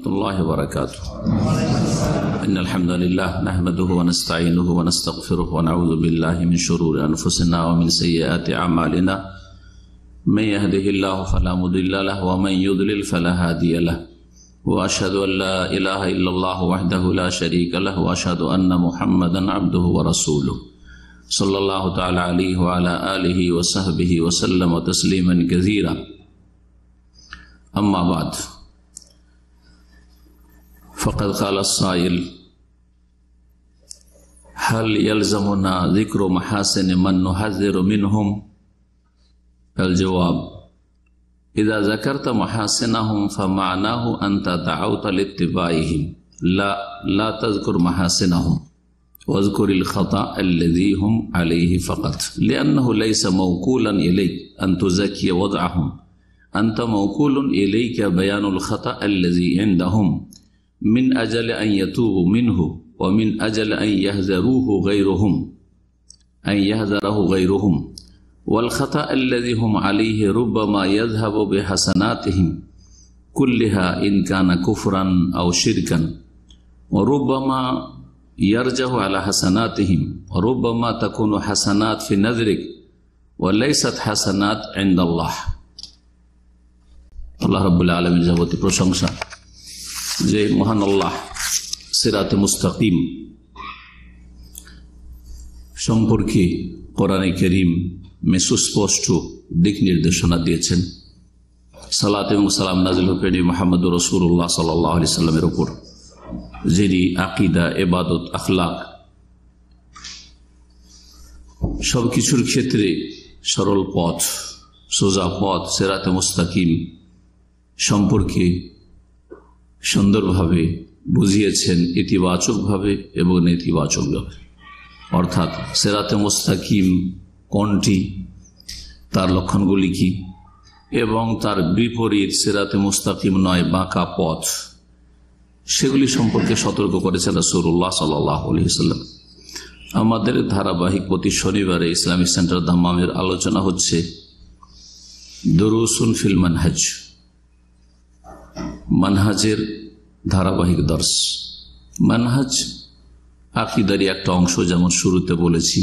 الله وبركاته إن الحمد لله نحمده ونستعينه ونستغفره ونعوذ بالله من شرور أنفسنا ومن سيئات أعمالنا من يهده الله فلا مضل له ومن يضلل فلا هادي له وأشهد أن لا إله إلا الله وحده لا شريك له وأشهد أن محمدا عبده ورسوله صلى الله تعالى عليه وعلى آله وصحبه وسلم تسليما كثيرا أما بعد فقد قال السائل هل يلزمنا ذكر محاسن من نحذر منهم؟ الجواب: إذا ذكرت محاسنهم فمعناه أنت دعوت لاتباعهم لا تذكر محاسنهم واذكر الخطأ الذي هم عليه فقط، لأنه ليس موكولا إليك أن تزكي وضعهم، أنت موكول إليك بيان الخطأ الذي عندهم من أجل أن يتوبوا منه ومن أجل أن يحذروه غيرهم والخطأ الذي هم عليه ربما يذهب بحسناتهم كلها إن كان كفرا أو شركا، وربما يرجع على حسناتهم، وربما تكون حسنات في نظرك وليست حسنات عند الله। আল্লাহ রাব্বুল আলামিন যাবতীয় প্রশংসা যে মহান আল্লাহ সিরাতে মুস্তাকিম সম্পর্কে কোরআনে কারীম মে সুস্পষ্ট দিক নির্দেশনা দিয়েছেন। সালাত এবং সালাম নাযিল হোক মুহাম্মদুর রাসূলুল্লাহ সাল্লাল্লাহু আলাইহি সাল্লামের উপর, যিনি আকীদা, ইবাদত, আখলাক সবকিছুর ক্ষেত্রে সরল পথ, সোজা পথ সিরাতে মুস্তাকিম সম্পর্কে সুন্দরভাবে বুঝিয়েছেন, ইতিবাচকভাবে এবং নেতিবাচকভাবে। অর্থাৎ সিরাতে মুস্তাকিম কোনটি, তার লক্ষণগুলি কি, এবং তার বিপরীত সিরাতে মুস্তাকিম নয় বাঁকা পথ, সেগুলি সম্পর্কে সতর্ক করেছেন রাসূলুল্লাহ সাল্লাল্লাহু আলাইহি ওয়াসাল্লাম। আমাদের ধারাবাহিক প্রতি শনিবারে ইসলামিক সেন্টার দাম্মামের আলোচনা হচ্ছে দুরুসুন ফিল মানহাজ, মানহাজের ধারাবাহিক দর্শ। মানহাজ আকীদারই একটা অংশ, যেমন শুরুতে বলেছি,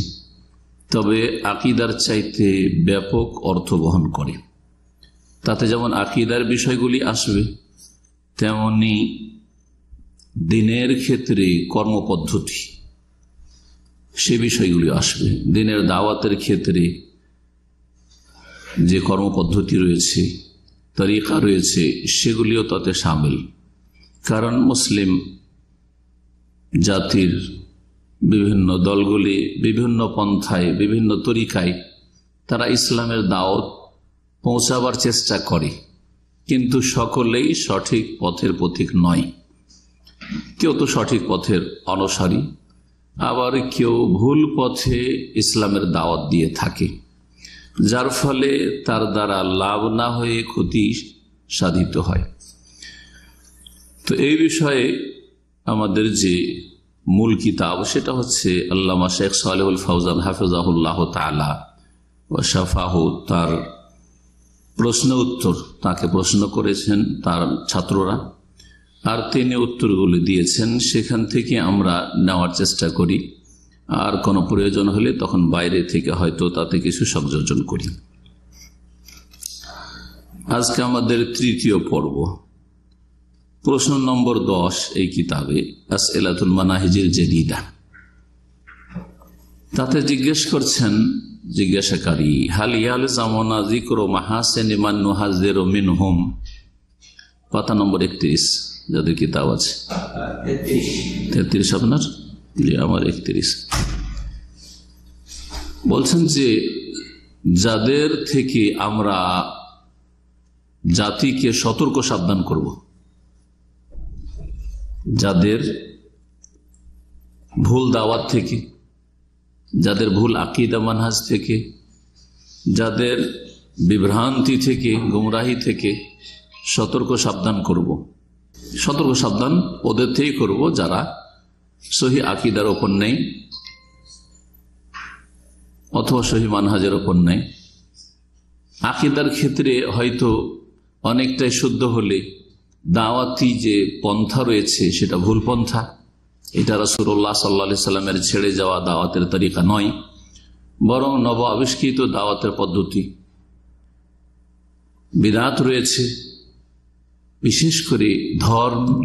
তবে আকীদার চাইতে ব্যাপক অর্থ বহন করে। তাতে যেমন আকীদার বিষয়গুলি আসবে, তেমনি দিনের ক্ষেত্রে কর্মপদ্ধতি সে বিষয়গুলি আসবে। দিনের দাওয়াতের ক্ষেত্রে যে কর্মপদ্ধতি রয়েছে, তরিকা রয়েছে, সেগুলিও তাতে সামিল। কারণ মুসলিম জাতির বিভিন্ন দলগুলি বিভিন্ন পন্থায়, বিভিন্ন তরিকায় তারা ইসলামের দাওয়াত পৌঁছাবার চেষ্টা করে, কিন্তু সকলেই সঠিক পথের পথিক নয়। কেউ তো সঠিক পথের অনুসারী, আবার কেউ ভুল পথে ইসলামের দাওয়াত দিয়ে থাকে, যার ফলে তার দ্বারা লাভ না হয়ে ক্ষতি সাধিত হয়। তো এই বিষয়ে আমাদের যে মূল কিতাব, সেটা হচ্ছে আল্লামা শেখ সালেহুল ফাউজান হাফিজাহুল্লাহ তাআলা ওয়া শাফাহু, তার প্রশ্ন উত্তর, তাকে প্রশ্ন করেছেন তার ছাত্ররা, আর তিনি উত্তরগুলি দিয়েছেন। সেখান থেকে আমরা নেওয়ার চেষ্টা করি, আর কোনো প্রয়োজন হলে তখন বাইরে থেকে হয়তো তাতে কিছু সংযোজন করি। আজকে আমাদের তৃতীয় পর্ব, প্রশ্ন নম্বর 10 এই কিতাবে, আসইলাতুল মানাহিজিল জাদীদা। তাতে জিজ্ঞেস করছেন জিজ্ঞাসাকারী, হাল ইয়ালজামুনা যিকরু মাহাসিনি মান নুহাযযিরু মিনহুম। পাতা নম্বর 31, যাদের কিতাব আছে 33 আপনার, জি আমার 31। বলছেন যে যাদের থেকে আমরা জাতিকে সতর্ক সাবধান করব, যাদের ভুল দাওয়াত থেকে, যাদের ভুল আকীদা মানহাজ থেকে, যাদের বিভ্রান্তি থেকে, গুমরাহি থেকে সতর্ক সাবধান করব। সতর্ক সাবধান ওদের থেকেই করব যারা সহি আকীদার ওপর নেই অথবা সহি মানহাজের ওপর নেই। আকীদার ক্ষেত্রে হয়তো অনেকটাই শুদ্ধ হলে দাওয়াতি যে পন্থা রয়েছে সেটা ভুল পন্থা, এটা রাসূলুল্লাহ সাল্লাল্লাহু আলাইহি সাল্লামের ছেড়ে যাওয়া দাওয়াতের তরিকা নয়, বরং নব আবিষ্কৃত দাওয়াতের পদ্ধতি। বিদআত রয়েছে, বিশেষ করে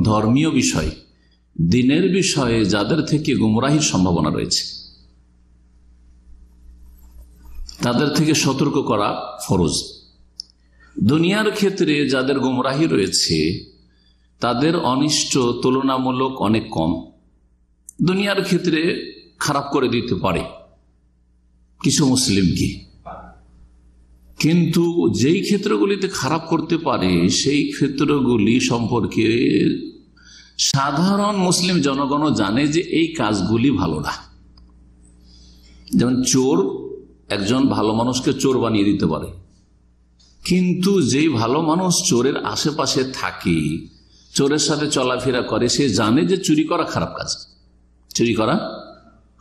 ধর্মীয় বিষয়, দিনের বিষয়ে যাদের থেকে গুমরাহির সম্ভাবনা রয়েছে তাদের থেকে সতর্ক করা ফরজ। দুনিয়ার ক্ষেত্রে যাদের গুমরাহি রয়েছে তাদের অনিষ্ট তুলনামূলক অনেক কম। দুনিয়ার ক্ষেত্রে খারাপ করে দিতে পারে কিছু মুসলিমকে, কিন্তু যেই ক্ষেত্রগুলিতে খারাপ করতে পারে সেই ক্ষেত্রগুলি সম্পর্কে সাধারণ মুসলিম জনগণও জানে যে এই কাজগুলি ভালো না। যেমন চোর একজন ভালো মানুষকে চোর বানিয়ে দিতে পারে, কিন্তু যেই ভালো মানুষ চোরের আশেপাশে থাকে, চোরের সাথে চলাফেরা করে, সে জানে যে চুরি করা খারাপ কাজ, চুরি করা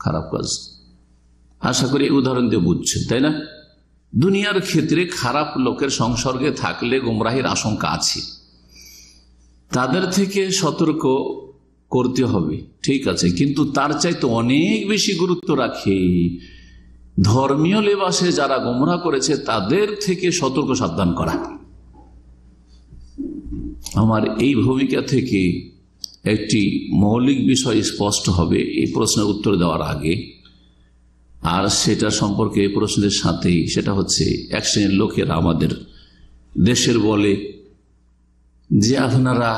খারাপ কাজ। আশা করি এই উদাহরণ দিয়ে বুঝছেন, তাই না? দুনিয়ার ক্ষেত্রে খারাপ লোকের সংসর্গে থাকলে গুমরাহির আশঙ্কা আছে, তাদের থেকে সতর্ক করতে হবে, ঠিক আছে, কিন্তু তার চাইতে অনেক বেশি গুরুত্ব রাখে ধর্মীয় লেবাসে যারা গুমরাহ করেছে তাদের থেকে সতর্ক সাবধান করা। আমার এই ভূমিকা থেকে একটি মৌলিক বিষয় স্পষ্ট হবে এই প্রশ্নের উত্তর দেওয়ার আগে, আর সেটা সম্পর্কে এই প্রশ্নের সাথেই, সেটা হচ্ছে এক শ্রেণীর লোকেরা আমাদের দেশের বলে যে আপনারা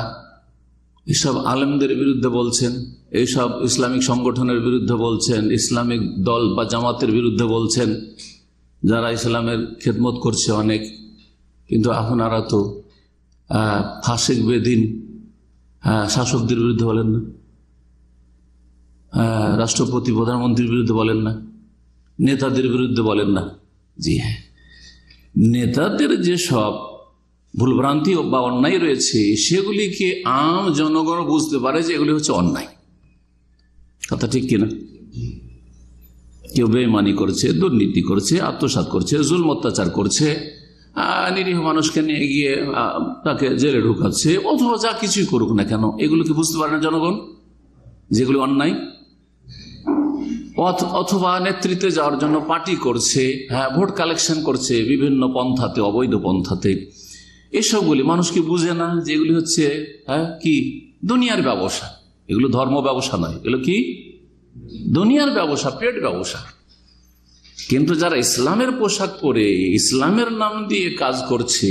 এসব আলেমদের বিরুদ্ধে বলছেন, এইসব ইসলামিক সংগঠনের বিরুদ্ধে বলছেন, ইসলামিক দল বা জামাতের বিরুদ্ধে বলছেন যারা ইসলামের খেদমত করছে অনেক, কিন্তু আপনারা তো ফাসিক বেদিন শাসকদের বিরুদ্ধে বলেন না, রাষ্ট্রপতি প্রধানমন্ত্রীর বিরুদ্ধে বলেন না, নেতাদের বিরুদ্ধে বলেন না। জি হ্যাঁ, নেতাদের যেসব ভুলভ্রান্তি বা অন্যায় রয়েছে সেগুলিকে আম জনগণ বুঝতে পারে যে এগুলি হচ্ছে অন্যায়। কথা ঠিক কিনা? কেউ বেঈমানি করছে, দুর্নীতি করছে, আত্মসাৎ করছে, জুলম অত্যাচার করছে, নিরীহ মানুষকে নিয়ে গিয়ে তাকে জেলে ঢুকাচ্ছে, অথবা যা কিছুই করুক না কেন, এগুলোকে বুঝতে পারে না জনগণ যেগুলি অন্যায়। অথবা নেতৃত্বে যাওয়ার জন্য পার্টি করছে, ভোট কালেকশন করছে বিভিন্ন পন্থাতে, অবৈধ পন্থাতে, এসবগুলি মানুষ কি বুঝে না যে এগুলি হচ্ছে কি দুনিয়ার ব্যবসা, এগুলো ধর্ম ব্যবসা নয়, এগুলো কি দুনিয়ার ব্যবসা, পেট ব্যবসা। কিন্তু যারা ইসলামের পোশাক পরে ইসলামের নাম দিয়ে কাজ করছে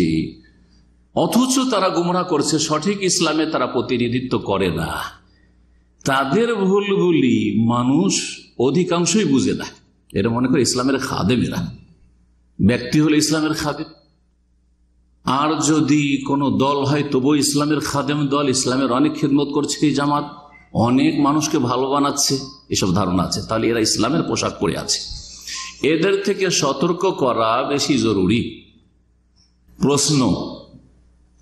অথচ তারা গুমরাহ করছে, সঠিক ইসলামে তারা প্রতিনিধিত্ব করে না, তাদের ভুলগুলি মানুষ অধিকাংশই বুঝে না। এরা মনে করে ইসলামের খাদেম, এরা ব্যক্তি হলে ইসলামের খাদেম, আর যদি কোনো দল হয় তবু ইসলামের খাদেম দল, ইসলামের অনেক খেদমত করছে এই জামাত, অনেক মানুষকে ভালো বানাচ্ছে, এসব ধারণা আছে, তাহলে এরা ইসলামের পোশাক পরে আছে। এদের থেকে সতর্ক করা বেশি জরুরি।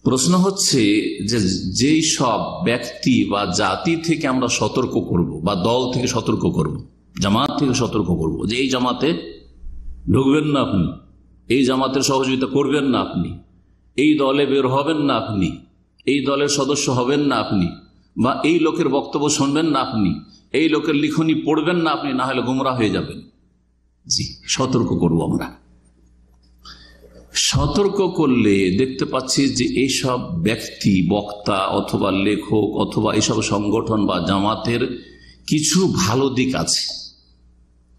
প্রশ্ন হচ্ছে যে যেই সব ব্যক্তি বা জাতি থেকে আমরা সতর্ক করব, বা দল থেকে সতর্ক করব, জামাত থেকে সতর্ক করব যে এই জামাতে ঢুকবেন না আপনি, এই জামাতের সহযোগিতা করবেন না আপনি, এই দলে বের হবেন না আপনি, এই দলের সদস্য হবেন না আপনি, বা এই লোকের বক্তব্য শুনবেন না আপনি, এই লোকের লিখনি পড়বেন না আপনি, না হলে গুমরাহ হয়ে যাবেন। জি, সতর্ক করব আমরা। সতর্ক করলে দেখতে পাচ্ছি যে এইসব ব্যক্তি, বক্তা অথবা লেখক অথবা এইসব সংগঠন বা জামাতের কিছু ভালো দিক আছে।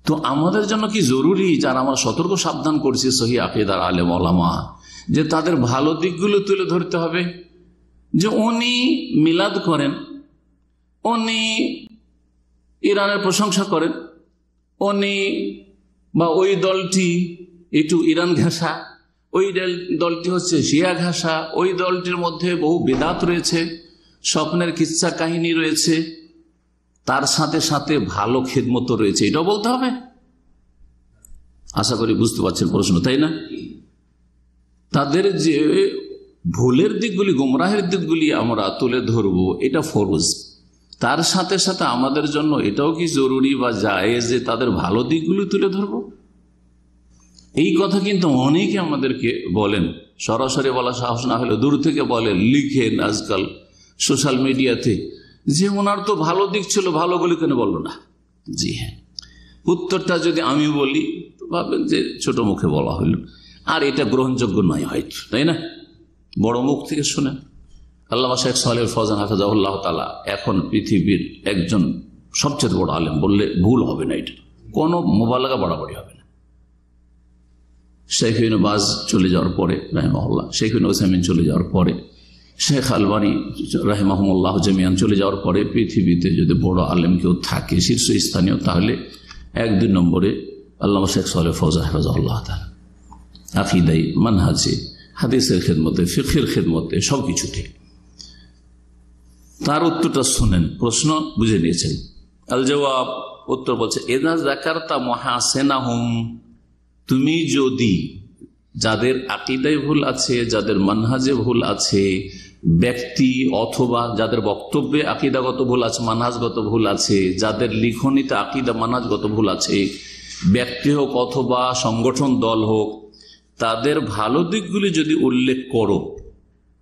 তো আমাদের জন্য কি জরুরি, যারা আমরা সতর্ক সাবধান করছি সহি আকীদার আলেম ওলামা, যে তাদের ভালো দিকগুলো তুলে ধরতে হবে। যে উনি মিলাদ করেন, উনি ইরানের প্রশংসা করেন, উনি বা ওই দলটি একটু ইরান ঘেঁষা, ওই দলটি হচ্ছে শিয়া ঘেঁষা, ওই দলটির মধ্যে বহু বিদআত রয়েছে, স্বপ্নের কিচ্ছা কাহিনী রয়েছে, তার সাথে সাথে ভালো খেদমত রয়েছে, এটাও বলতে হবে। আশা করি বুঝতে পারছেন প্রশ্ন, তাই না? তাদের যে ভুলের দিকগুলি, গুমরাহের দিকগুলি আমরা তুলে ধরবো, এটা ফরজ। তার সাথে সাথে আমাদের জন্য এটাও কি জরুরি বা জায়েজ যে তাদের ভালো দিকগুলি তুলে ধরবো। এই কথা কিন্তু অনেকে আমাদেরকে বলেন, সরাসরি বলা সাহস না হলে দূর থেকে বলেন, লিখেন, আজকাল সোশ্যাল মিডিয়াতে যে ওনার তো ভালো দিক ছিল, ভালোগুলি কেন বললো না? জি হ্যাঁ, উত্তরটা যদি আমি বলি ভাবেন যে ছোট মুখে বলা হইল, আর এটা গ্রহণযোগ্য নয় হয়তো, তাই না? বড় মুখ থেকে শুনেন। আল্লামা শেখ সালেহ ফৌজান হাফিজাহুল্লাহ তাআলা এখন পৃথিবীর একজন সবচেয়ে বড় আলেম বললে ভুল হবে না, এটা কোনো মোবালাগা বাড়াবাড়ি হবে না। শেখ ইবনে বাজ চলে যাওয়ার পরে রাহিমাহুল্লাহ, শেখ ইবনে উসাইমিন চলে যাওয়ার পরে, শেখ আলবানী রাহিমাহুল্লাহ জামিয়ান চলে যাওয়ার পরে পৃথিবীতে যদি বড় আলেম কেউ থাকে শীর্ষস্থানীয়, তাহলে 1-2 নম্বরে আল্লামা শেখ সালেহ ফৌজান হাফিজাহুল্লাহ তাআলা। আকীদায়, মানহাজে, হাদিসের খেদমতে, ফিকহের খেদমতে, সবকিছুতে। তার উত্তরটা শুনেন, প্রশ্ন বুঝে নিয়েছেন। আল জবাব, উত্তর বলছে, ইযা যাকারতা মুহাসিনাহুম, তুমি যদি যাদের আকীদায় ভুল আছে, যাদের মানহাজে ভুল আছে, ব্যক্তি অথবা যাদের বক্তব্যে আকীদাগত ভুল আছে, মানহাজগত ভুল আছে, যাদের লিখনিতে আকীদা মানহাজগত ভুল আছে, ব্যক্তি হোক অথবা সংগঠন দল হোক, তাদের ভালো দিকগুলি যদি উল্লেখ করো,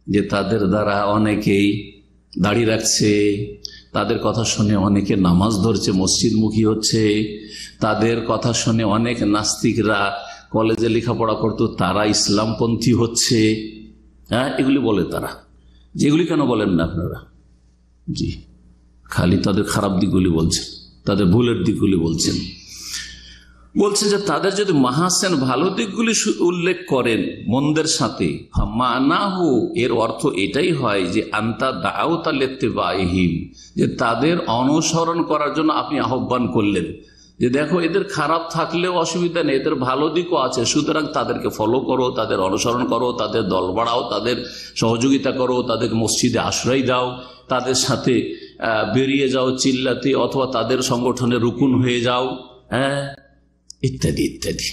যে তাদের দ্বারা অনেকেই দাড়ি রাখছে, তাদের কথা শুনে অনেকে নামাজ ধরছে, মসজিদমুখী হচ্ছে, তাদের কথা শুনে অনেক নাস্তিকরা কলেজে লেখাপড়া করতো তারা ইসলামপন্থী হচ্ছে, হ্যাঁ, এগুলি বলে তারা। যেগুলি কেন বলেন না আপনারা? জি, খালি তাদের খারাপ দিকগুলি বলছেন, তাদের ভুলের দিকগুলি বলছেন। বলছে যে তাদের যদি মাহাসেন ভালো দিকগুলি উল্লেখ করেন মন্দের সাথে, মানাহু, এর অর্থ এটাই হয় যে আনতা দাউতা লিত্তিবাইহিম, যে তাদের অনুসরণ করার জন্য আপনি আহ্বান করলেন, যে দেখো এদের খারাপ থাকলেও অসুবিধা নেই, এদের ভালো দিকও আছে, সুতরাং তাদেরকে ফলো করো, তাদের অনুসরণ করো, তাদের দল বাড়াও, তাদের সহযোগিতা করো, তাদের মসজিদে আশ্রয় দাও, তাদের সাথে বেরিয়ে যাও চিল্লাতে, অথবা তাদের সংগঠনে রুকুন হয়ে যাও, হ্যাঁ, ইত্যাদি ইত্যাদি।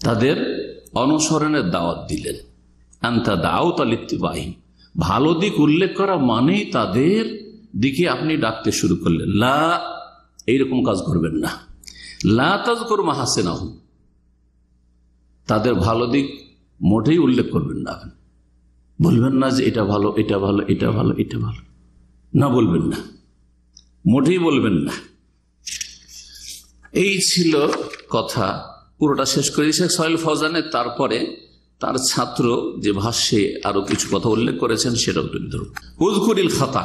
তাদের অনুসরণের দাওয়াত দিলেন। আনতা দাউতা লিত্তিবাইহিম, ভালো দিক উল্লেখ করা মানেই তাদের দিকে আপনি ডাকতে শুরু করলেন। লা, এইরকম কাজ করবেন না। লা তাযকুর মাহাসিনাহুম, তাদের ভালো দিক মোটেই উল্লেখ করবেন না। বলবেন না যে এটা ভালো, এটা ভালো, এটা ভালো, এটা ভালো, না, বলবেন না, মোটেই বলবেন না। এই ছিল কথা, পুরোটা শেষ করে শেখ সালেহ ফৌজানের। তারপরে তার ছাত্র যে ভাষ্যে আরো কিছু কথা উল্লেখ করেছেন সেটাও তুলে ধরুন। উযকুরিল খাতা,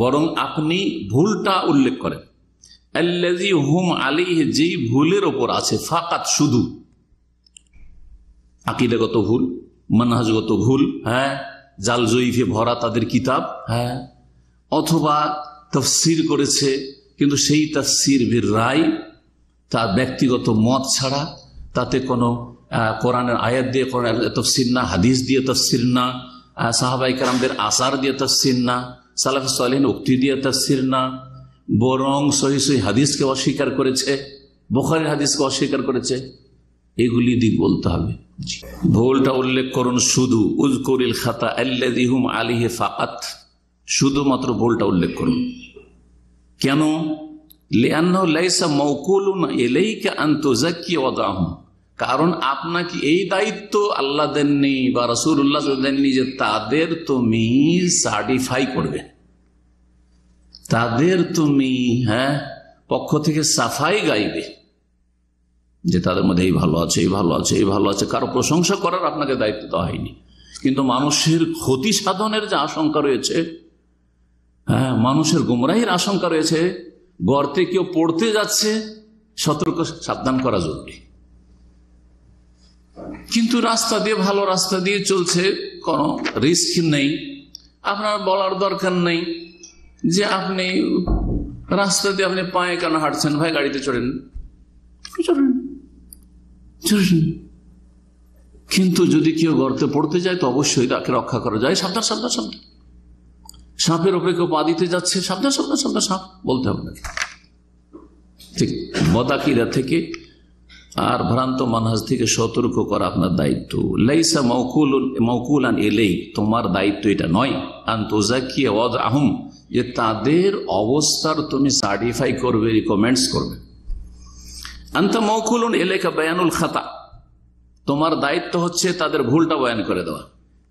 বরং আপনি ভুলটা উল্লেখ করেন। আল্লাযী হুম আলাইহি, যেই ভুলের ওপর আছে, ফাকাত, শুধু আকীদাগত ভুল, মানহাজগত ভুল, হ্যাঁ, জাল জয়ীফে ভরা তাদের কিতাব, হ্যাঁ, অথবা তাফসীর করেছে কিন্তু সেই তাফসীর বির রায়, তার ব্যক্তিগত মত ছাড়া, তাতে কোনো কোরআনের আয়াত দিয়ে কোরআনের তাফসীর না, হাদিস দিয়ে তাফসীর না, সাহাবায়ে কেরামদের আসার দিয়ে তাফসীর না, সালাফে সালেহিন উক্তি দিয়ে তাফসীর না, বরং সহিহ সহিহ হাদিসকে অস্বীকার করেছে, বুখারীর হাদিসকে অস্বীকার করেছে, এগুলি দিক বলতে হবে। ভুলটা উল্লেখ করুন শুধু। উযকুরিল খাতা আল্লাযী হুম আলাইহি ফাকাত, শুধুমাত্র ভুলটা উল্লেখ করুন। কেন? লিআন্নাহু লাইসা মাওকুলুন ইলাইকা আন তুযাক্কি ওয়াদাহুম, কারণ আপনাকে এই দায়িত্ব আল্লাহ দেননি বা রাসূলুল্লাহ দেননি যে তাদের তুমি সার্টিফাই করবে, তাদের তুমি, হ্যাঁ, পক্ষ থেকে সাফাই গাইবে যে তাদের মধ্যে এই ভালো আছে, এই ভালো আছে, এই ভালো আছে। কারো প্রশংসা করার আপনাকে দায়িত্ব দেওয়া হয়নি, কিন্তু মানুষের ক্ষতি সাধনের যে আশঙ্কা রয়েছে, হ্যাঁ, মানুষের গুমরাহির আশঙ্কা রয়েছে, গর্তে কেউ পড়তে যাচ্ছে, সতর্ক সাবধান করা জরুরি। কিন্তু রাস্তা দিয়ে, ভালো রাস্তা দিয়ে চলছে, কোনো রিস্ক নেই, আপনার বলার দরকার নেই যে আপনি রাস্তা দিয়ে আপনি পায়ে কেন হাঁটছেন, ভাই গাড়িতে চড়েন, চড়েন, চড়েন। কিন্তু যদি কেউ গর্তে পড়তে যায় তো অবশ্যই তাকে রক্ষা করা যায়, সাবধান, সাবধান, সাবধান। সাপের উপরে কেউ পা দিতে যাচ্ছে, সাবধান, সাবধান, সাবধান, সাপ বলতে হবে না। ঠিক বদাকিরা থেকে আর ভ্রান্ত মানহাজ থেকে সতর্ক করা আপনার দায়িত্ব। লাইসা মাওকুলান ইলাইক, তোমার দায়িত্ব এটা নয়, আন তুযাক্কি ওয়াদাহুম, যে তাদের অবস্থার তুমি সার্টিফাই করবে, রিকমেন্ডস করবে। আনতা মাওকুলুন ইলাইকা বায়ানুল খাতা, তোমার দায়িত্ব হচ্ছে তাদের ভুলটা বয়ান করে দেওয়া।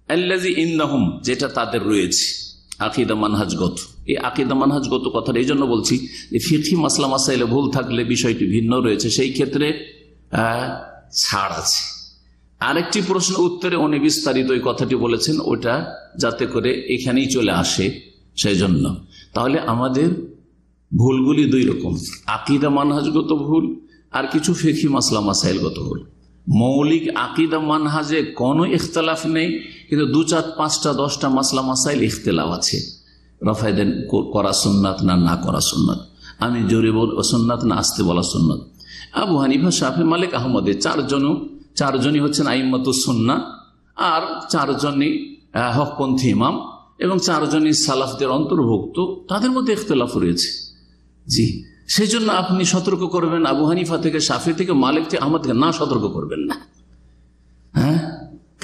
আল্লাযী ইন্নাহুম, যেটা তাদের রয়েছে, আকীদা মানহাজগত। এই আকীদা মানহাজগত কথাটা এই জন্য বলছি যে ফিকহি মাসলা মাসাইলে ভুল থাকলে বিষয়টি ভিন্ন রয়েছে, সেই ক্ষেত্রে ছাড় আছে। আরেকটি প্রশ্ন উত্তরে উনি বিস্তারিত ওই কথাটি বলেছেন, ওটা যাতে করে এখানেই চলে আসে সেই জন্য। তাহলে আমাদের ভুলগুলি দুই রকম, আকীদা মানহাজগত ভুল আর কিছু ফিকহি মাসলা মাসাইলগত ভুল। মৌলিক আকীদা মানহাজে কোনো ইখতলাফ নেই, কিন্তু 2, 4, 5টা 10টা মাসলা মাসাইল ইখতলাফ আছে। রফায়দান করা সুন্নাত না করা সুন্নাত, আমি জোরে বল সুন্নাত না আস্তে বলা সুন্নাত। আবু হানিফা, শাফি, মালিক, আহমদে চারজনই হচ্ছেন আইম্মাতুস সুন্নাহ, আর 4জনই হকপন্থী ইমাম এবং 4জনই সালাফদের অন্তর্ভুক্ত। তাদের মধ্যে ইখতলাফ রয়েছে। জি, সেই জন্য আপনি সতর্ক করবেন আবু হানিফা থেকে, শাফি থেকে, মালিক থেকে, আহমদ থেকে না সতর্ক করবেন না। হ্যাঁ,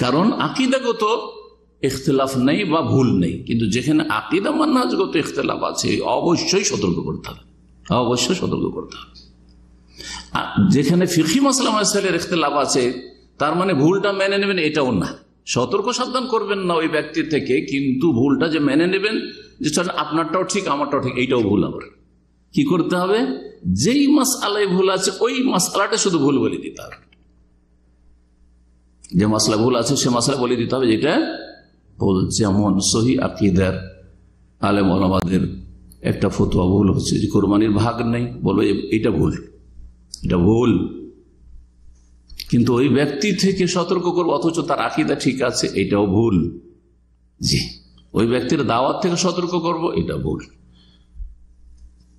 কারণ আকীদাগত ইখতলাফ নেই বা ভুল নেই, কিন্তু যেখানে আকীদা মানহাজগত ইখতলাফ আছে অবশ্যই সতর্ক করতে হবে, অবশ্যই সতর্ক করতে হবে। যেখানে ফিকহি মাসলা মাসাইলের ইখতলাফ আছে তার মানে ভুলটা মেনে নেবেন এটাও না, সতর্ক সাবধান করবেন না ওই ব্যক্তি থেকে, কিন্তু ভুলটা যে মেনে নেবেন যে আপনারটাও ঠিক আমারটাও ঠিক, এইটাও ভুল। আবার কি করতে হবে, যেই মাসআলায় ভুল আছে ওই মাসআলাটা শুধু ভুল বলে দিতে হবে। যে মাসলা ভুল আছে সে মাসলা বলে দিতে হবে যেটা ভুল। যেমন সহি আকীদার আলেম ওলামাদের একটা ফতোয়া ভুল হচ্ছে যে কোরবানির ভাগ নেই, বলবো এটা ভুল, এটা ভুল, কিন্তু ওই ব্যক্তি থেকে সতর্ক করবো অথচ তার আকীদা ঠিক আছে, এটাও ভুল। জি, ওই ব্যক্তির দাওয়াত থেকে সতর্ক করবো, এটা ভুল।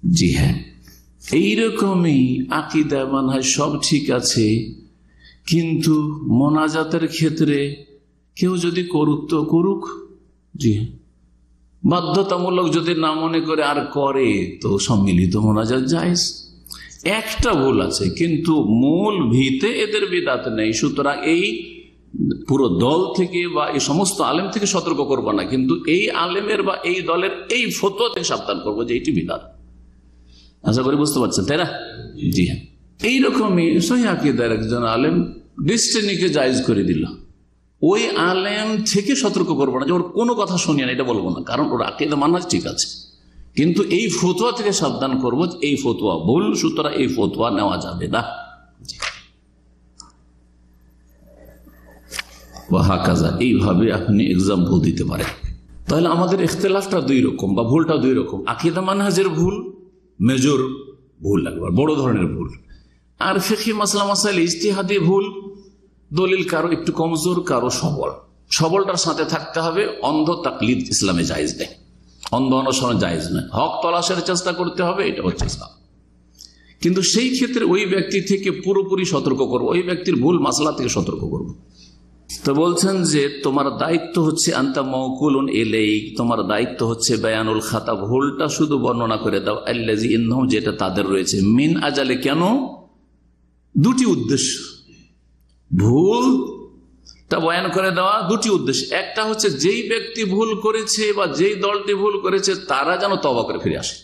জি হ্যাঁ, এইরকমই আকীদা মানহাজ সব ঠিক আছে, কিন্তু মোনাজাতের ক্ষেত্রে কেউ যদি করুক তো করুক, জি বাধ্যতামূলক যদি না মনে করে আর করে তো সম্মিলিত মোনাজাত জায়েজ। একটা ভুল আছে, কিন্তু মূল ভিতে এদের বিদাত নেই, সুতরাং এই পুরো দল থেকে বা এই সমস্ত আলেম থেকে সতর্ক করবো না, কিন্তু এই আলেমের বা এই দলের এই ফতোয়া থেকে সাবধান করবো যে এটি বিদাত। আশা করি বুঝতে পারছেন, তাই না? জি হ্যাঁ, এইরকমই সহিহ আকীদার একজন আলেম ডিস্টিনিকে জায়েজ করে দিল, ওই আলেম থেকে সতর্ক করবো না যে ওর কোনো কথা শুনিয়ে না, এটা বলবো না, কারণ ওর আকীদা মানহাজ ঠিক আছে, কিন্তু এই ফতোয়া থেকে সাবধান করবো এই ফতোয়া ভুল, সুতরাং এই ফতোয়া নেওয়া যাবে না। এইভাবে আপনি এক্সাম্পল দিতে পারেন। তাহলে আমাদের ইখতিলাফটা দুই রকম বা ভুলটা দুই রকম, আকীদা মানহাজের ভুল, মেজর ভুল, একবার বড় ধরনের ভুল, আর ফিকহি মাসলা মাসাইল ইজতিহাদি ভুল, দলিল কারো একটু কমজোর কারো সবল, সবলটার সাথে থাকতে হবে। অন্ধ তাকলিদ ইসলামে জায়েজ নেই, অন্ধ অনুসরণ জায়েজ নয়, হক তলাশের চেষ্টা করতে হবে, এটা হচ্ছে ইসলাম। কিন্তু সেই ক্ষেত্রে ওই ব্যক্তি থেকে পুরোপুরি সতর্ক করবো, ওই ব্যক্তির ভুল মাসলা থেকে সতর্ক করবো। তো বলছেন যে তোমার দায়িত্ব হচ্ছে আনতা মাওকুলুন ইলাইক, তোমার দায়িত্ব হচ্ছে বায়ানুল খাতা, ভুলটা শুধু বর্ণনা করে দাও, আল্লাযী ইনহুম, যেটা তাদের রয়েছে, মিন আজালে, কেন? দুটি উদ্দেশ্য, ভুলটা বয়ান করে দেওয়া দুটি উদ্দেশ্য। একটা হচ্ছে যেই ব্যক্তি ভুল করেছে বা যেই দলটি ভুল করেছে তারা যেন তওবা করে ফিরে আসে,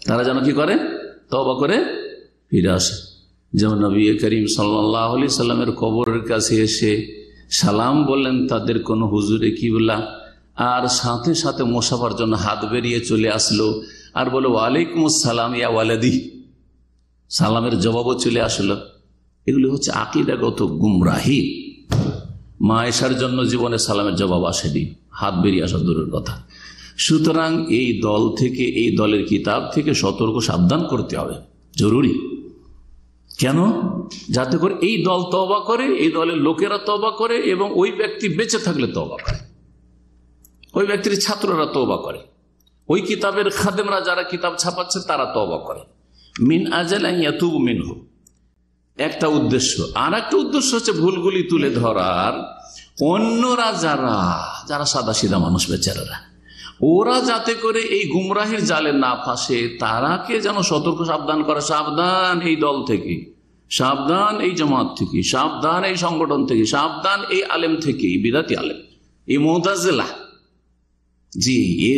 তারা যেন কি করে, তওবা করে ফিরে আসে। যেমন নবী করিম সাল্লাল্লাহু আলাইহি সাল্লামের কবরের কাছে এসে সালাম বললেন তাদের কোন হুজুরে কিবলা, আর সাথে সাথে মুসাফার জন্য হাত বেরিয়ে চলে আসলো আর বলে ওয়ালাইকুম আসসালাম ইয়া ওয়ালাদি, সালামের জবাবও চলে আসলো। এগুলি হচ্ছে আকীদাগত গুমরাহি। মা আয়েশার জন্য জীবনে সালামের জবাব আসেনি, হাত বেরিয়ে আসা দূরের কথা। সুতরাং এই দল থেকে, এই দলের কিতাব থেকে সতর্ক সাবধান করতে হবে, জরুরি। কেন? যাতে করে এই দল তওবা করে, এই দলের লোকেরা তওবা করে, এবং ওই ব্যক্তি বেঁচে থাকলে তওবা করে, ওই ব্যক্তির ছাত্ররা তওবা করে, ওই কিতাবের খাদেমরা যারা কিতাব ছাপাচ্ছে তারা তওবা করে। মিন আজাল আন ইয়াতুবু মিনহু একটা উদ্দেশ্য, আর একটা উদ্দেশ্য হচ্ছে ভুলগুলি তুলে ধরার। অন্যরা যারা সাদা সিধা মানুষ বেচারারা, ওরা যাতে করে এই গুমরাহির জালে না ফাঁসে, তারাকে যেন সতর্ক সাবধান করে, সাবধান এই দল থেকে, সাবধান এই জামাত থেকে, সাবধান এই সংগঠন থেকে, সাবধান এই আলেম থেকে, এই বিদাতি আলেম, এই মুতাজিলা, জি এ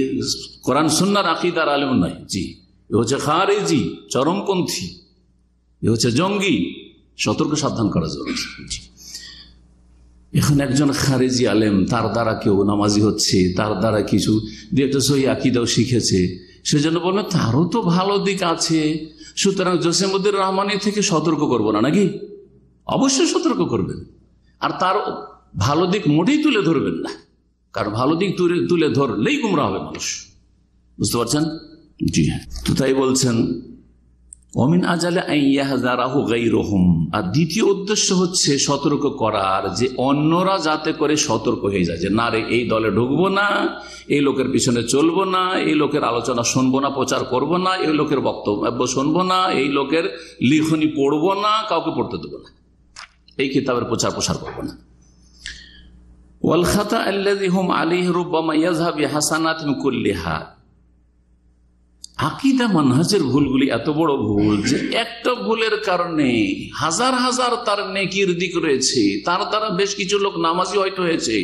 কোরআন সুন্নাহর আকীদার আলেম নয়, জি এ হচ্ছে খারেজি, চরমপন্থী, এ হচ্ছে জঙ্গি, সতর্ক সাবধান করা জরুরি। এখন একজন খারেজি আলেম, তার দ্বারা কেউ নামাজি হচ্ছে, তার দ্বারা কিছু দু একটা সহি আকীদাও শিখেছে, সেজন্য বলবেন তারও তো ভালো দিক আছে, সুতরাং জসিমউদ্দিন রহমানী থেকে সতর্ক করবো না, নাকি? অবশ্যই সতর্ক করবেন, আর তার ভালো দিক মোটেই তুলে ধরবেন না, কারণ ভালো দিক তুলে ধরলেই গুমরা হবে মানুষ, বুঝতে পারছেন? জি হ্যাঁ। তো তাই বলছেন অমিন আজালে আইয়াহযারাহু গায়রুহুম, আর দ্বিতীয় উদ্দেশ্য হচ্ছে সতর্ক করার, যে অন্যরা যাতে করে সতর্ক হয়ে যায় যে না রে, এই দলে ঢুকবো না, এই লোকের পিছনে চলবো না, এই লোকের আলোচনা শুনবো না, প্রচার করব না, এই লোকের বক্তব্য শুনবো না, এই লোকের লিখনি পড়বো না, কাউকে পড়তে দেবো না, এই কিতাবের প্রচার প্রসার করবো না। ওয়াল খাতা আল্লাযী হুম আলাইহি রুব্বামা ইয়াযহাবু বিহাসানাতিন কুল্লিহা, আকীদা মানহাজের ভুলগুলি এত বড় ভুল যে একটা ভুলের কারণে হাজার হাজার তার নেকির দিক রয়েছে, তার দ্বারা বেশ কিছু লোক নামাজি হয়তো হয়েছে,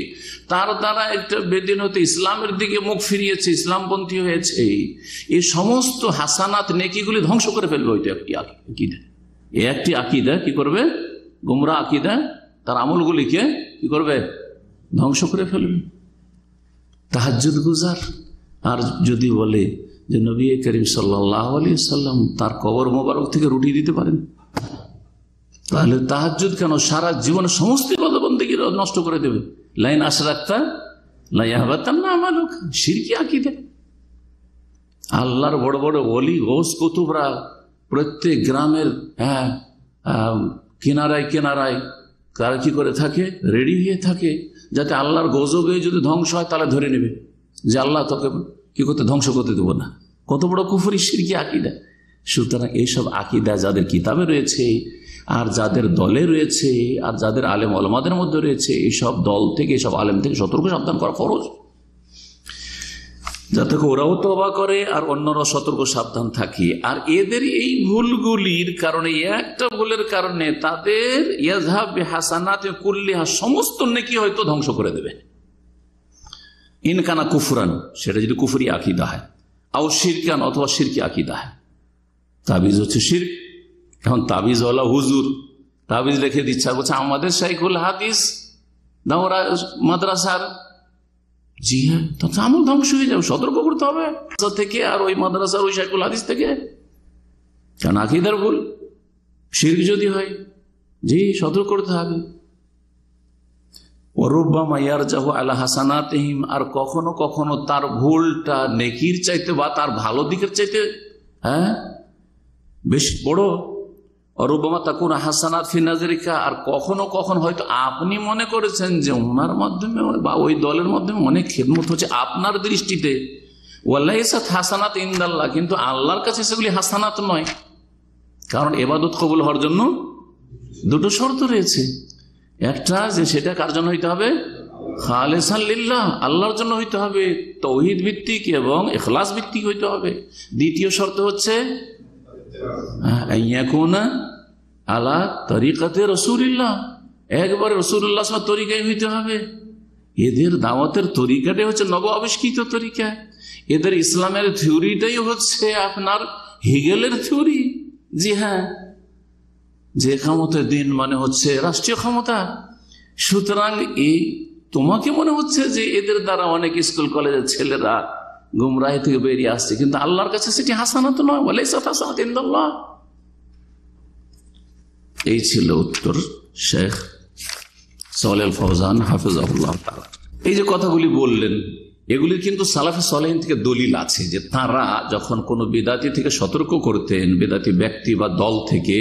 তার দ্বারা একটা বেদিন হতে ইসলামের দিকে মুখ ফিরিয়েছে, ইসলামপন্থী হয়েছে, এই সমস্ত হাসানাত নেকিগুলি ধ্বংস করে ফেলবে। হয়তো একটি আকীদা কি করবে? গুমরা আকীদা তার আমলগুলিকে কি করবে? ধ্বংস করে ফেলবে। তাহাজ্জুদ গুজার, আর যদি বলে যে নবী করিম সাল্লাল্লাহু আলাইহি সাল্লাম তার কবর মোবারক থেকে রুটি দিতে পারেন, তাহলে তাহাজ্জুদ কেন? সারা জীবন সমস্ত ইবাদত বন্দেগী নষ্ট করে দেবে। লাইন আশরাকতা লা ইয়াহবাতান্না আমালুক, শিরকি আকীদা। আল্লাহর বড় বড় ওলি গৌস কুতুবরা প্রত্যেক গ্রামের কিনারায় কিনারায় কারা কি করে থাকে? রেডি হয়ে থাকে, যাতে আল্লাহর গজবে যদি ধ্বংস হয় তাহলে ধরে নেবে যে আল্লাহ তোকে কি করতে, ধ্বংস করতে দেবো না। কত বড় কুফরি শিরকি আকীদা। সুতরাং এইসব আকীদা যাদের কিতাবে রয়েছে, আর যাদের দলে রয়েছে, আর যাদের আলেম ওলামাদের মধ্যে রয়েছে, এইসব দল থেকে, এইসব আলেম থেকে সতর্ক সাবধান করা ফরজ, যাতে ওরাও তওবা করে আর অন্যরাও সতর্ক সাবধান থাকে। আর এদের এই ভুলগুলির কারণে, একটা ভুলের কারণে তাদের ইয়াযহাব বিহাসানাতি কুল্লিহা, সমস্ত নেকি হয়তো ধ্বংস করে দেবে। ইনকানা কুফরান, সেটা যদি কুফরি আকীদা হয়, আও শিরকান, অথবা শিরকি আকীদা হয়। তাবিজ হচ্ছে শিরক। এখন তাবিজ ওয়ালা হুজুর তাবিজ লিখে দিচ্ছে, আর বলছে আমাদের শাইখুল হাদিস দাওরা মাদ্রাসার। জি হ্যাঁ, তো আমল ধ্বংস হয়ে যাবে, সতর্ক করতে হবে থেকে, আর ওই মাদ্রাসার ওই শাইখুল হাদিস থেকে, কারণ আকীদার ভুল, শিরক যদি হয়, জি সতর্ক করতে হবে। আর কখনো কখনো তার ভুলটা নেকির চাইতে বা তার ভালো দিকের চাইতে বেশ বড়। অরুবামা তাকুন হাসানাত ফি নাজরিকা, আর কখনো কখনো হয়তো আপনি মনে করেছেন যে ওনার মাধ্যমে বা ওই দলের মাধ্যমে অনেক খেদমত হচ্ছে আপনার দৃষ্টিতে, ওয়ালাইসাত হাসানাত ইনদাল্লাহ, কিন্তু আল্লাহর কাছে সেগুলি হাসানাত নয়। কারণ ইবাদত কবুল হওয়ার জন্য দুটো শর্ত রয়েছে। একটা যে সেটা কার জন্য হইতে হবে? খালিসান লিল্লাহ, আল্লাহর জন্য হইতে হবে, তাওহীদ ভিত্তিক এবং ইখলাস ভিত্তিক হইতে হবে। দ্বিতীয় শর্ত হচ্ছে আইয়াকুনা আলা তরিকাতে রাসূলুল্লাহ, একবারে রাসূলুল্লাহ সাল্লাল্লাহু আলাইহি ওয়াসাল্লাম তরিকায় হইতে হবে। এদের দাওয়াতের তরিকাটাই হচ্ছে নব আবিষ্কৃত তরিকা, এদের ইসলামের থিওরিটাই হচ্ছে আপনার হেগেলের থিওরি। জি হ্যাঁ, যে ক্ষমতার দিন মানে হচ্ছে রাষ্ট্রীয় ক্ষমতা। সুতরাং এই তোমাকে মনে হচ্ছে যে এদের দ্বারা অনেক স্কুল কলেজের ছেলেরা গুমরাহি থেকে বেরিয়ে আসছে, কিন্তু আল্লাহর কাছে সেটি হাসানাত নয়, ওয়ালাইসাত হাসানাত ইনদাল্লাহ। এই ছিল উত্তর শেখ সালেহ আল ফওজান হাফিজাহুল্লাহ তাআলা। এই যে কথাগুলি বললেন, এগুলির কিন্তু সালাফে সালেহিন থেকে দলিল আছে যে তারা যখন কোনো বিদাতি থেকে সতর্ক করতেন, বিদাতি ব্যক্তি বা দল থেকে,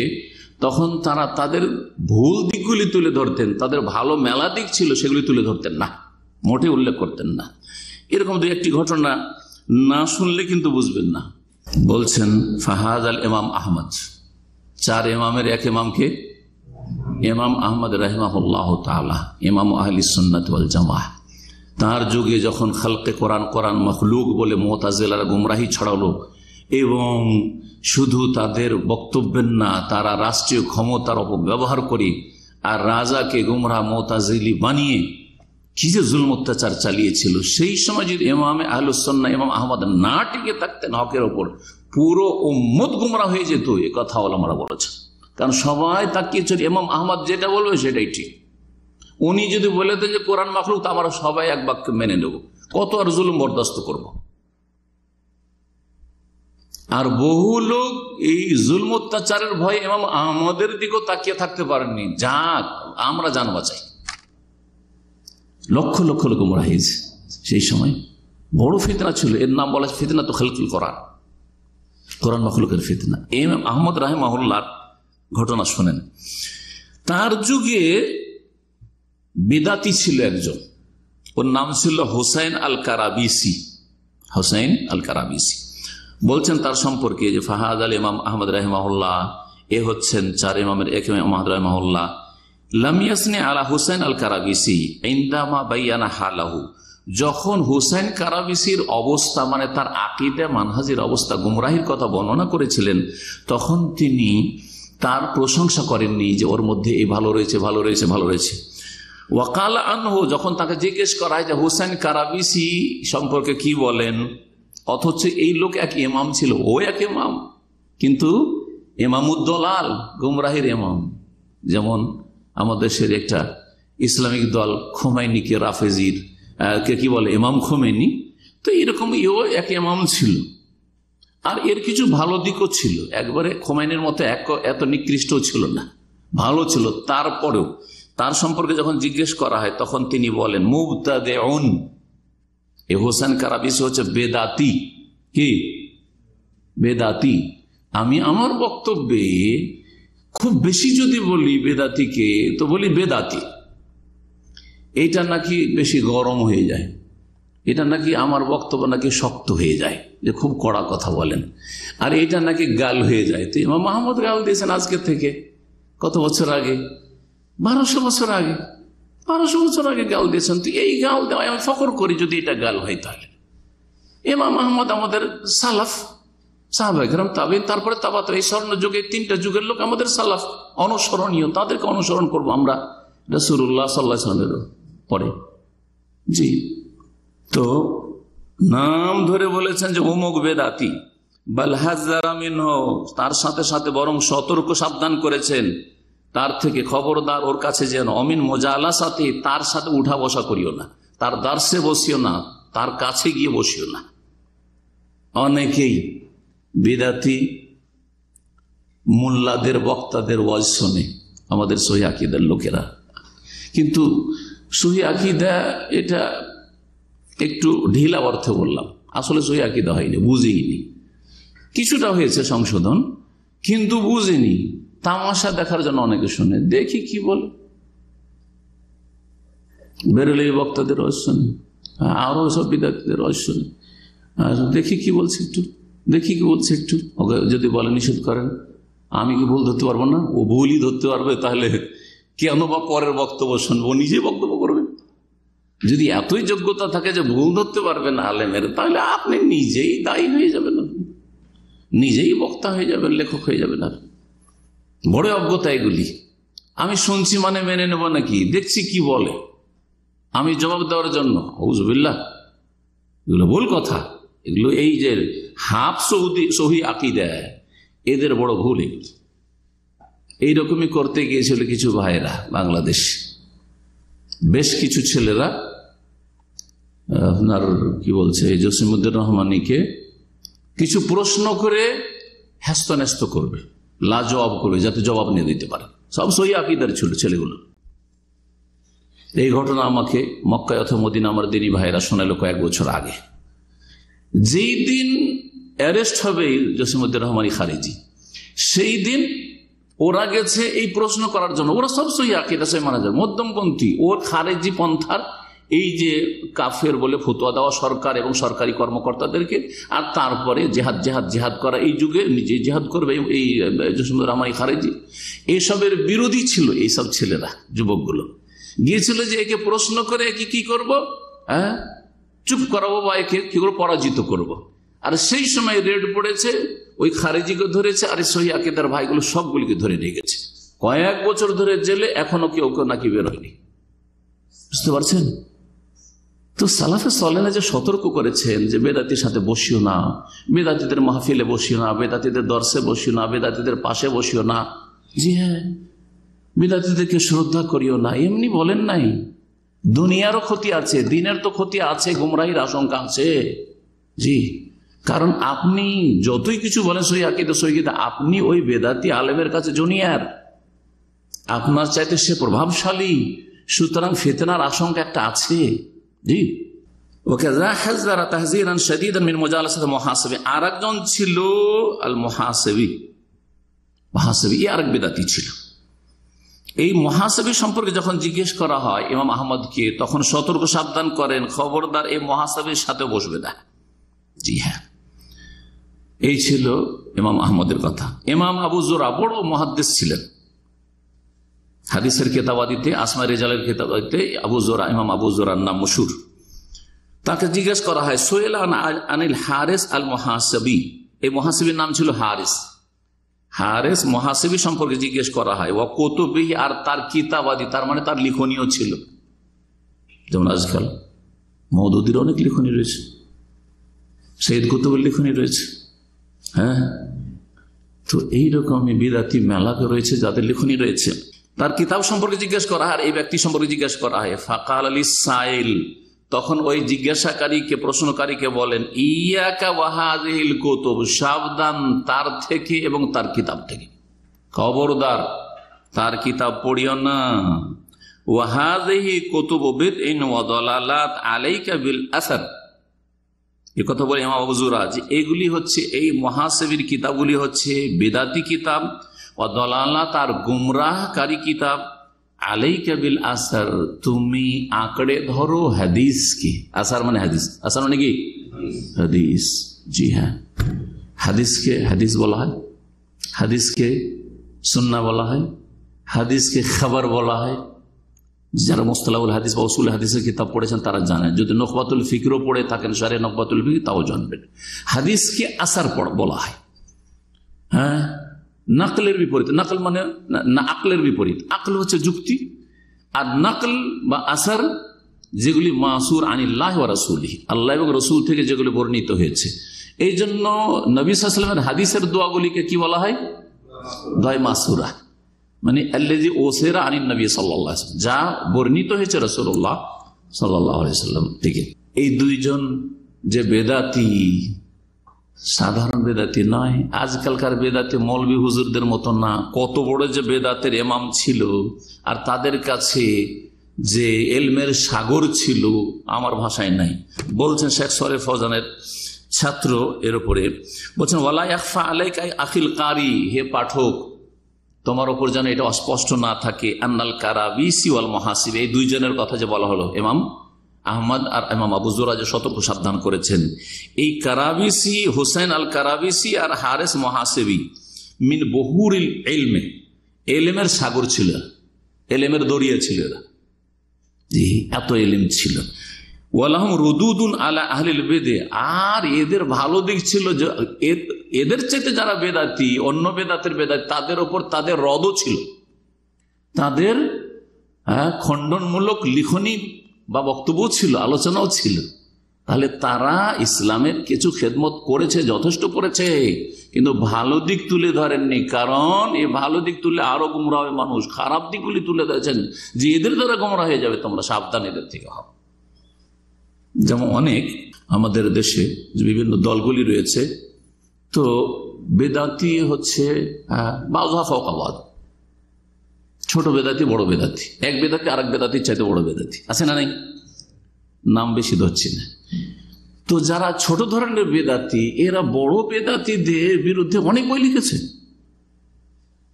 তখন তারা তাদের ভুল দিকগুলি তুলে ধরতেন, তাদের ভালো মেলা দিক ছিল সেগুলি তুলে ধরতেন না, মোটে উল্লেখ করতেন না। এরকম দু একটি ঘটনা না শুনলে কিন্তু বুঝবেন না। বলছেন ফাহাদ আল ইমাম আহমদ, চার ইমামের এক ইমামকে ইমাম আহমদ রাহিমাহুল্লাহ তাআলা, ইমাম আহলি সুন্নাত ওয়াল জামাআহ। তার যুগে যখন খালকে কোরআন মখলুক বলে মুতাজিলারা গুমরাহি ছড়ালো, এবং শুধু তাদের বক্তব্যের না, তারা রাষ্ট্রীয় ক্ষমতার অপব্যবহার করে আর রাজাকে গুমরাহ মুতাজিলি বানিয়ে কি যে জুলম অত্যাচার চালিয়েছিল, সেই সময় যদি ইমামে আহলুস সুন্নাহ ইমাম আহমদ না টিকে থাকতেন হকের ওপর, পুরো উম্মত গুমরাহ হয়ে যেত। এ কথা ওলামারা বলেছেন, কারণ সবাই তাকিয়ে চলে ইমাম আহমদ যেটা বলবে সেটাই ঠিক, উনি যদি বলে দেন যে কোরআন মাখলুক, তা আমরা সবাই এক বাক্যে মেনে নেব, কত আর জুলুম বরদাস্ত করব। আর বহু লোক এই জুলম অত্যাচারের ভয়ে ইমাম আহমদের দিকেও তাকিয়ে থাকতে পারেননি, যাক আমরা জান বাঁচাই। লক্ষ লক্ষ লোক গোমরাহ হয়েছে। সেই সময় বড় ফিতনা ছিল, এর নাম বলা ফিতনা তো খালকুল কোরআন, কোরআন মাখলুকের ফিতনা। ইমাম আহমদ রাহিমাহুল্লাহর ঘটনা শোনেন। তার যুগে বিদাতি ছিল একজন, ওর নাম ছিল হুসাইন আল কারাবিসি। হুসাইন আল কারাবিসি বলছেন তার সম্পর্কে যে ফাহাদ আল ইমাম আহমদ রাহিমাহুল্লাহ, এ হচ্ছেন চার ইমামের এক ইমাম আহমদ রাহিমাহুল্লাহ। লাম ইয়াসনি আলা হুসাইন আল কারাবিসি ইনদামা বায়ানা হালাহু, যখন হুসাইন কারাবিসির অবস্থা মানে তার আকীদা মানহাজের অবস্থা, গুমরাহির কথা বর্ণনা করেছিলেন, তখন তিনি তার প্রশংসা করেননি যে ওর মধ্যে এই ভালো রয়েছে, ভালো রয়েছে, ভালো রয়েছে। ওয়াকাল আনহু, যখন তাকে জিজ্ঞেস করা হয় যে হুসাইন কারাবিসি সম্পর্কে কি বলেন, অথচ এই লোক এক ইমাম ছিল, ও এক ইমাম, কিন্তু ইমামুদ্দলাল, গুমরাহির ইমাম। যেমন আমাদের দেশের একটা ইসলামিক দল খোমেনিকে রাফেজির কে কি বলে, ইমাম খোমেনি, তো এরকম এও এক ইমাম ছিল। আর এর কিছু ভালো দিকও ছিল, একবারে খোমেনির মতো এত নিকৃষ্ট ছিল না, ভালো ছিল। তারপরেও তার সম্পর্কে যখন জিজ্ঞেস করা হয় তখন তিনি বলেন মুবতাদিউন, এ হোসেন কারাবিসি হচ্ছে বেদাতি। কি বেদাতি? আমি আমার বক্তব্যে খুব বেশি যদি বলি বেদাতিকে, তো বলি বেদাতি। এইটা নাকি বেশি গরম হয়ে যায়, এটা নাকি আমার বক্তব্য নাকি শক্ত হয়ে যায়, যে খুব কড়া কথা বলেন, আর এটা নাকি গাল হয়ে যায়। তো ইমাম আহমদ গাল দিয়েছেন আজকে থেকে কত বছর আগে, 1200 বছর আগে, 1200 বছর আগে গাল দিয়েছেন। তো এই গাল দেওয়া আমি ফখর করি, যদি এটা গাল হয় তাহলে ইমাম আহমদ আমাদের সালাফ, সাহাবায়ে কেরাম, তাবেঈন, তারপরে তাবাত, এই স্বর্ণ যুগে 3টা যুগের লোক আমাদের সালাফ, অনুসরণীয়, তাদেরকে অনুসরণ করব আমরা রাসূলুল্লাহ সাল্লাল্লাহু আলাইহি ওয়াসাল্লামের পরে। জি, তো নাম ধরে বলেছেন যে অমুক বেদাতি, বাল হাযারা মিনহু, তার সাথে সাথে বরং সতর্ক সাবধান করেছেন তার থেকে, খবরদার ওর কাছে যেন অমিন মুজালাসাতি, তার সাথে উঠা বসা করিও না, তার দার্সে বসিও না, তার কাছে গিয়ে বসিও না। অনেকেই বিদাতি মোল্লাদের বক্তাদের ওয়াজ শোনে, আমাদের সহিহ আকীদার লোকেরা, কিন্তু সহিহ আকীদা এটা একটু ঢিলা অর্থে বললাম, আসলে সহিহ আকীদা হয়নি, বুঝেইনি, কিছুটা হয়েছে সংশোধন কিন্তু বুঝেনি। তামাশা দেখার জন্য অনেকে শুনে, দেখি কি বলে, বেরোলে বক্তাদের ওয়াজ শুনে, আরো সব বিদাতীদের ওয়াজ শুনে, দেখি কি বলছে একটু, দেখি কি বলছে একটু, ওকে যদি বলে নিষেধ করেন, আমি কি ভুল ধরতে পারবো না? ও ভুলই ধরতে পারবে, তাহলে কেন বা পরের বক্তব্য শুনবো, ও নিজেই বক্তব্য করবে। যদি এতই যোগ্যতা থাকে যে ভুল ধরতে পারবেন আলেমের, তাহলে আপনি নিজেই দায়ী হয়ে যাবেন, নিজেই বক্তা হয়ে যাবেন, লেখক হয়ে যাবেন। আর বড় অজ্ঞতা এগুলি। আমি শুনছি মানে মেনে নেব নাকি, দেখছি কি বলে, আমি জবাব দেওয়ার জন্য। আউযুবিল্লাহ, এগুলো ভুল কথা, এগুলো এই যে হাফ সহিহ আকীদা, এদের বড় ভুল। এইরকমই করতে গিয়েছিল কিছু ভাইরা বাংলাদেশ, বেশ কিছু ছেলেরা আপনার কি বলছে জসিমউদ্দিন রহমানীকে কিছু প্রশ্ন করে হ্যাস্ত করবে, লাজবাব করবে, যাতে জবাব নিয়ে দিতে পারে। সব সহিহ আকীদার ছিল ছেলেগুলো। এই ঘটনা আমাকে মক্কায় অথবা মদিনা আমার দিনী ভাইরা শোনালো কয়েক বছর আগে। যেই দিন অ্যারেস্ট হবে জসিমউদ্দিন রহমানী খারিজি, সেই দিন ওরা গেছে এই প্রশ্ন করার জন্য। ওরা সব সহিহ আকীদা, সহিহ মানহাজ, মধ্যমপন্থী। ওর খারেজি পন্থার এই যে কাফের বলে ফতোয়া দেওয়া সরকার এবং সরকারি কর্মকর্তাদেরকে, আর তারপরে জেহাদ করা, এই যুগে নিজে জেহাদ করবে এই জসিমউদ্দিন রহমানী খারিজি, এসবের বিরোধী ছিল এইসব ছেলেরা, যুবকগুলো গিয়েছিল যে একে প্রশ্ন করে একে কি করব, চুপ করাবো বা একে কি করে পরাজিত করব। আর সেই সময় রেড পড়েছে, ওই খারেজিকে ধরেছে, আর সহিহ আকীদার ভাইগুলো সবগুলিকে ধরে নিয়ে গেছে। কয়েক বছর ধরে জেলে, এখনো কেউ নাকি বের হয়নি। বুঝতে পারছেন? তো সালাফে সালেহরা যে সতর্ক করেছেন যে বেদাতির সাথে বসিও না, বেদাতিদের মাহফিলে বসিও না, বেদাতিদের দর্শে বসিও না, বেদাতিদের পাশে বসিও না। জি হ্যাঁ, বিদাতীদেরকে শ্রদ্ধা করিও না, এমনি বলেন নাই। দুনিয়ারও ক্ষতি আছে, দিনের তো ক্ষতি আছে, গুমরাহির আশঙ্কা আছে। জি, কারণ আপনি যতই কিছু বলেন সহি আকীদা সহি আকীদা, আপনি ওই বেদাতি আলেমের কাছে জুনিয়র, আপনার চাইতে সে প্রভাবশালী, সুতরাং ফিতনার আশঙ্কা একটা আছে। জি, আর একজন ছিল আল মুহাসিবি, আরেক বেদাতি ছিল। এই মুহাসিবি সম্পর্কে যখন জিজ্ঞেস করা হয় ইমাম আহমদকে, তখন সতর্ক সাবধান করেন, খবরদার এই মুহাসিবির সাথে বসবে না। জি হ্যাঁ, এই ছিল ইমাম আহমদের কথা। ইমাম আবু যুরা বড় মুহাদ্দিস ছিলেন, হাদিসের কিতাবাদিতে, আসমা রিজালের কিতাবাদিতে আবু যুরা, ইমাম আবু যুরার নাম মশহুর। তাকে জিজ্ঞেস করা হয় সুয়েল আনিল হারিস আল মুহাসিবি, এই মুহাসিবির নাম ছিল হারিস। হারিস মুহাসিবি সম্পর্কে জিজ্ঞেস করা হয়, ও কুতুবি, আর তার কিতাবাদি, তার মানে তার লিখনীয় ছিল। যেমন আজকাল মওদুদির অনেক লিখনী রয়েছে, সৈয়দ কুতুবের লিখনী রয়েছে। হ্যাঁ, তো এইরকমই বিদাতি মেলাকে রয়েছে যাদের লিখনী রয়েছে। তার কিতাব সম্পর্কে জিজ্ঞেস করা হয়, আর এই ব্যক্তি সম্পর্কে জিজ্ঞেস করা হয়। ফাকাল আলী সাইল, তখন ওই জিজ্ঞাসাকারীকে, প্রশ্নকারীকে বলেন, ইয়াকা ওয়াহাযিহিল কুতুব, সাবধান তার থেকে এবং তার কিতাব থেকে, খবরদার তার কিতাব পড়িও না। ওয়াহাযিহি কুতুবু বিদইন ওয়া দালালাত আলাইকা বিল আসার, এই কথা বলে ইমাম আবু যুরা যে এগুলি হচ্ছে, এই মুহাসিবির কিতাবগুলি হচ্ছে বিদাতি কিতাব, ওয়া দালালাত আর গুমরাহকারী কিতাব, আলাইকা বিল আসার, তুমি আঁকড়ে ধরো হাদিসকে। আসার মানে হাদিস, আসার মানে কি হাদিস। জি হ্যাঁ, হাদিসকে হাদিস বলা হয়, হাদিসকে সুন্নাহ বলা হয়, হাদিসকে খবর বলা হয়। যারা মুস্তালাহুল হাদিস বা উসুল হাদিসের কিতাব পড়েছেন তারা জানেন, যদি নকবাতুল ফিকরও পড়ে থাকেন, শারে নকবাতুল ফিকর, তাও জানবেন। হাদিসকে আসার বলা হয়। হ্যাঁ, নাকলের বিপরীত, নাকল মানে না আকলের বিপরীত। আকল হচ্ছে যুক্তি, আর নাকল বা আসার যেগুলি মাসুর আনিল্লাহ ওয়া রাসূলিহি, আল্লাহ এবং রসুল থেকে যেগুলি বর্ণিত হয়েছে। এই জন্য নবী সাল্লাল্লাহু আলাইহি ওয়াসাল্লামের হাদিসের দোয়াগুলিকে কি বলা হয়? দোয়া মাসুরা, মানে আল্লাযী উসিরা আনিন নবী সাল্লাল্লাহু আলাইহি ওয়াসাল্লাম, যা বর্ণিত হয়েছে রাসূলুল্লাহ সাল্লাল্লাহু আলাইহি ওয়াসাল্লাম থেকে। এই দুইজন যে বেদাতি, সাধারণ বেদাতি নয়, আজকালকার বেদাতি মৌলভী হুজুরদের মতো না, কত বড় যে বেদাতের ইমাম ছিল, আর তাদের কাছে যে ইলমের সাগর ছিল, আমার ভাষায় নাই। বলছেন শেখ সরে ফৌজানের ছাত্র এর উপরে, বলছেন ওয়ালা ইয়াখফা আলাইকা আখিল কারি, হে পাঠক তোমার উপর যেন এটা অস্পষ্ট না থাকে, আন্নাল কারাবিসি ওয়াল মুহাসিব, এই দুইজনের কথা যে বলা হলো, ইমাম আহমদ আর ইমাম আবু যুরা যে সতর্ক সাবধান করেছেন, এই কারাবিসি, হুসাইন আল কারাবিসি আর হারিস মুহাসিবি মিন বহুরিল ইলমে, ইলমের সাগর ছিল, ইলমের দরিয়া ছিল এরা, জি এত ইলম ছিল। ওয়ালাহুম রুদুদুন আলা আহলিল বিদআ, আর এদের ভালো দিক ছিল যে এদের চাইতে যারা বেদাতি, অন্য বেদাতের বেদাতি, তাদের উপর তাদের রদও ছিল, তাদের খণ্ডনমূলক লিখনি বা বক্তব্য ছিল, আলোচনাও ছিল। তাহলে তারা ইসলামের কিছু খেদমত করেছে, যথেষ্ট করেছে, কিন্তু ভালো দিক তুলে ধরেননি। কারণ এই ভালো দিক তুলে আরো গুমরাহ হবে মানুষ, খারাপ দিকগুলি তুলে ধরেছেন যে এদের দ্বারা গুমরাহ হয়ে যাবে, তোমরা সাবধান এদের থেকে হও। যেমন অনেক আমাদের দেশে যে বিভিন্ন দলগুলি রয়েছে, তো বেদাতি হচ্ছে বাযা ফাওকাবাদ, ছোট বেদাতি বড় বেদাতি, এক বেদাতি আরেক বেদাতির চাইতে বড় বেদাতি আছে না নাই? নাম বেশি ধরছি না। তো যারা ছোট ধরনের বেদাতি, এরা বড় বেদাতিদের বিরুদ্ধে অনেক বই লিখেছে,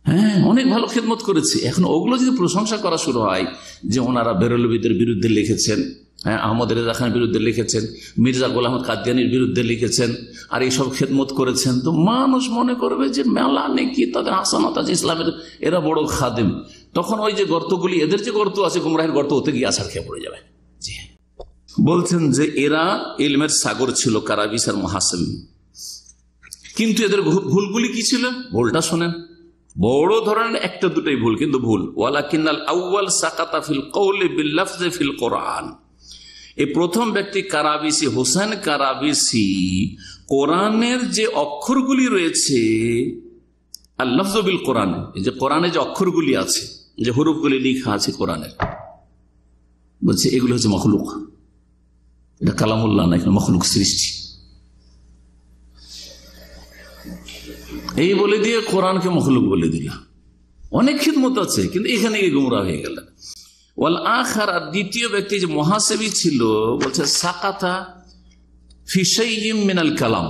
হ্যাঁ অনেক ভালো খেদমত করেছে। এখন ওগুলো যদি প্রশংসা করা শুরু হয় যে ওনারা বেরলভীদের বিরুদ্ধে লিখেছেন, হ্যাঁ আহমদ রেজা খানের বিরুদ্ধে লিখেছেন, মির্জা গোলাম আহমদ কাদিয়ানির বিরুদ্ধে লিখেছেন, আর এইসব খেদমত করেছেন, তো মানুষ মনে করবে যে মেলা নেকি, তাদের হাসানত আছে, ইসলামের এরা বড় খাদেম। তখন ওই যে গর্তগুলি, এদের যে গর্ত আছে গুমরাহের গর্ত, ওতে গিয়ে আছাড় খেয়ে পড়ে যাবে। জি বলছেন যে এরা ইলমের সাগর ছিল, কারাবিস আর মুহাসিব, কিন্তু এদের ভুলগুলি কি ছিল? ভুলটা শোনেন, বড় ধরনের একটা দুটাই ভুল, কিন্তু ভুল। ওয়ালাকিনাল আউয়াল সাকাতা ফিল কওলি বিল লাফজি ফিল কোরআন, এই প্রথম ব্যক্তি কারাবিসি, হোসেন কারাবিসি, কোরআনের যে অক্ষরগুলি রয়েছে, আল লাফজ বিল কোরআন, এই যে কোরআনে যে অক্ষরগুলি আছে, যে হরফগুলি লেখা আছে কোরআনের, বলছে এগুলো হচ্ছে মখলুক, এটা কালামুল্লাহ না, এখানে মখলুক সৃষ্টি। এই বলে দিয়ে কোরআনকে মখলুক বলে দিল। অনেক খিদমত আছে, কিন্তু এখানে গিয়ে গুমরা হয়ে গেল। ওয়াল আখার, আর দ্বিতীয় ব্যক্তি যে মুহাসিবী ছিল, বলছে সাকাতা ফি শাইইম মিনাল কালাম,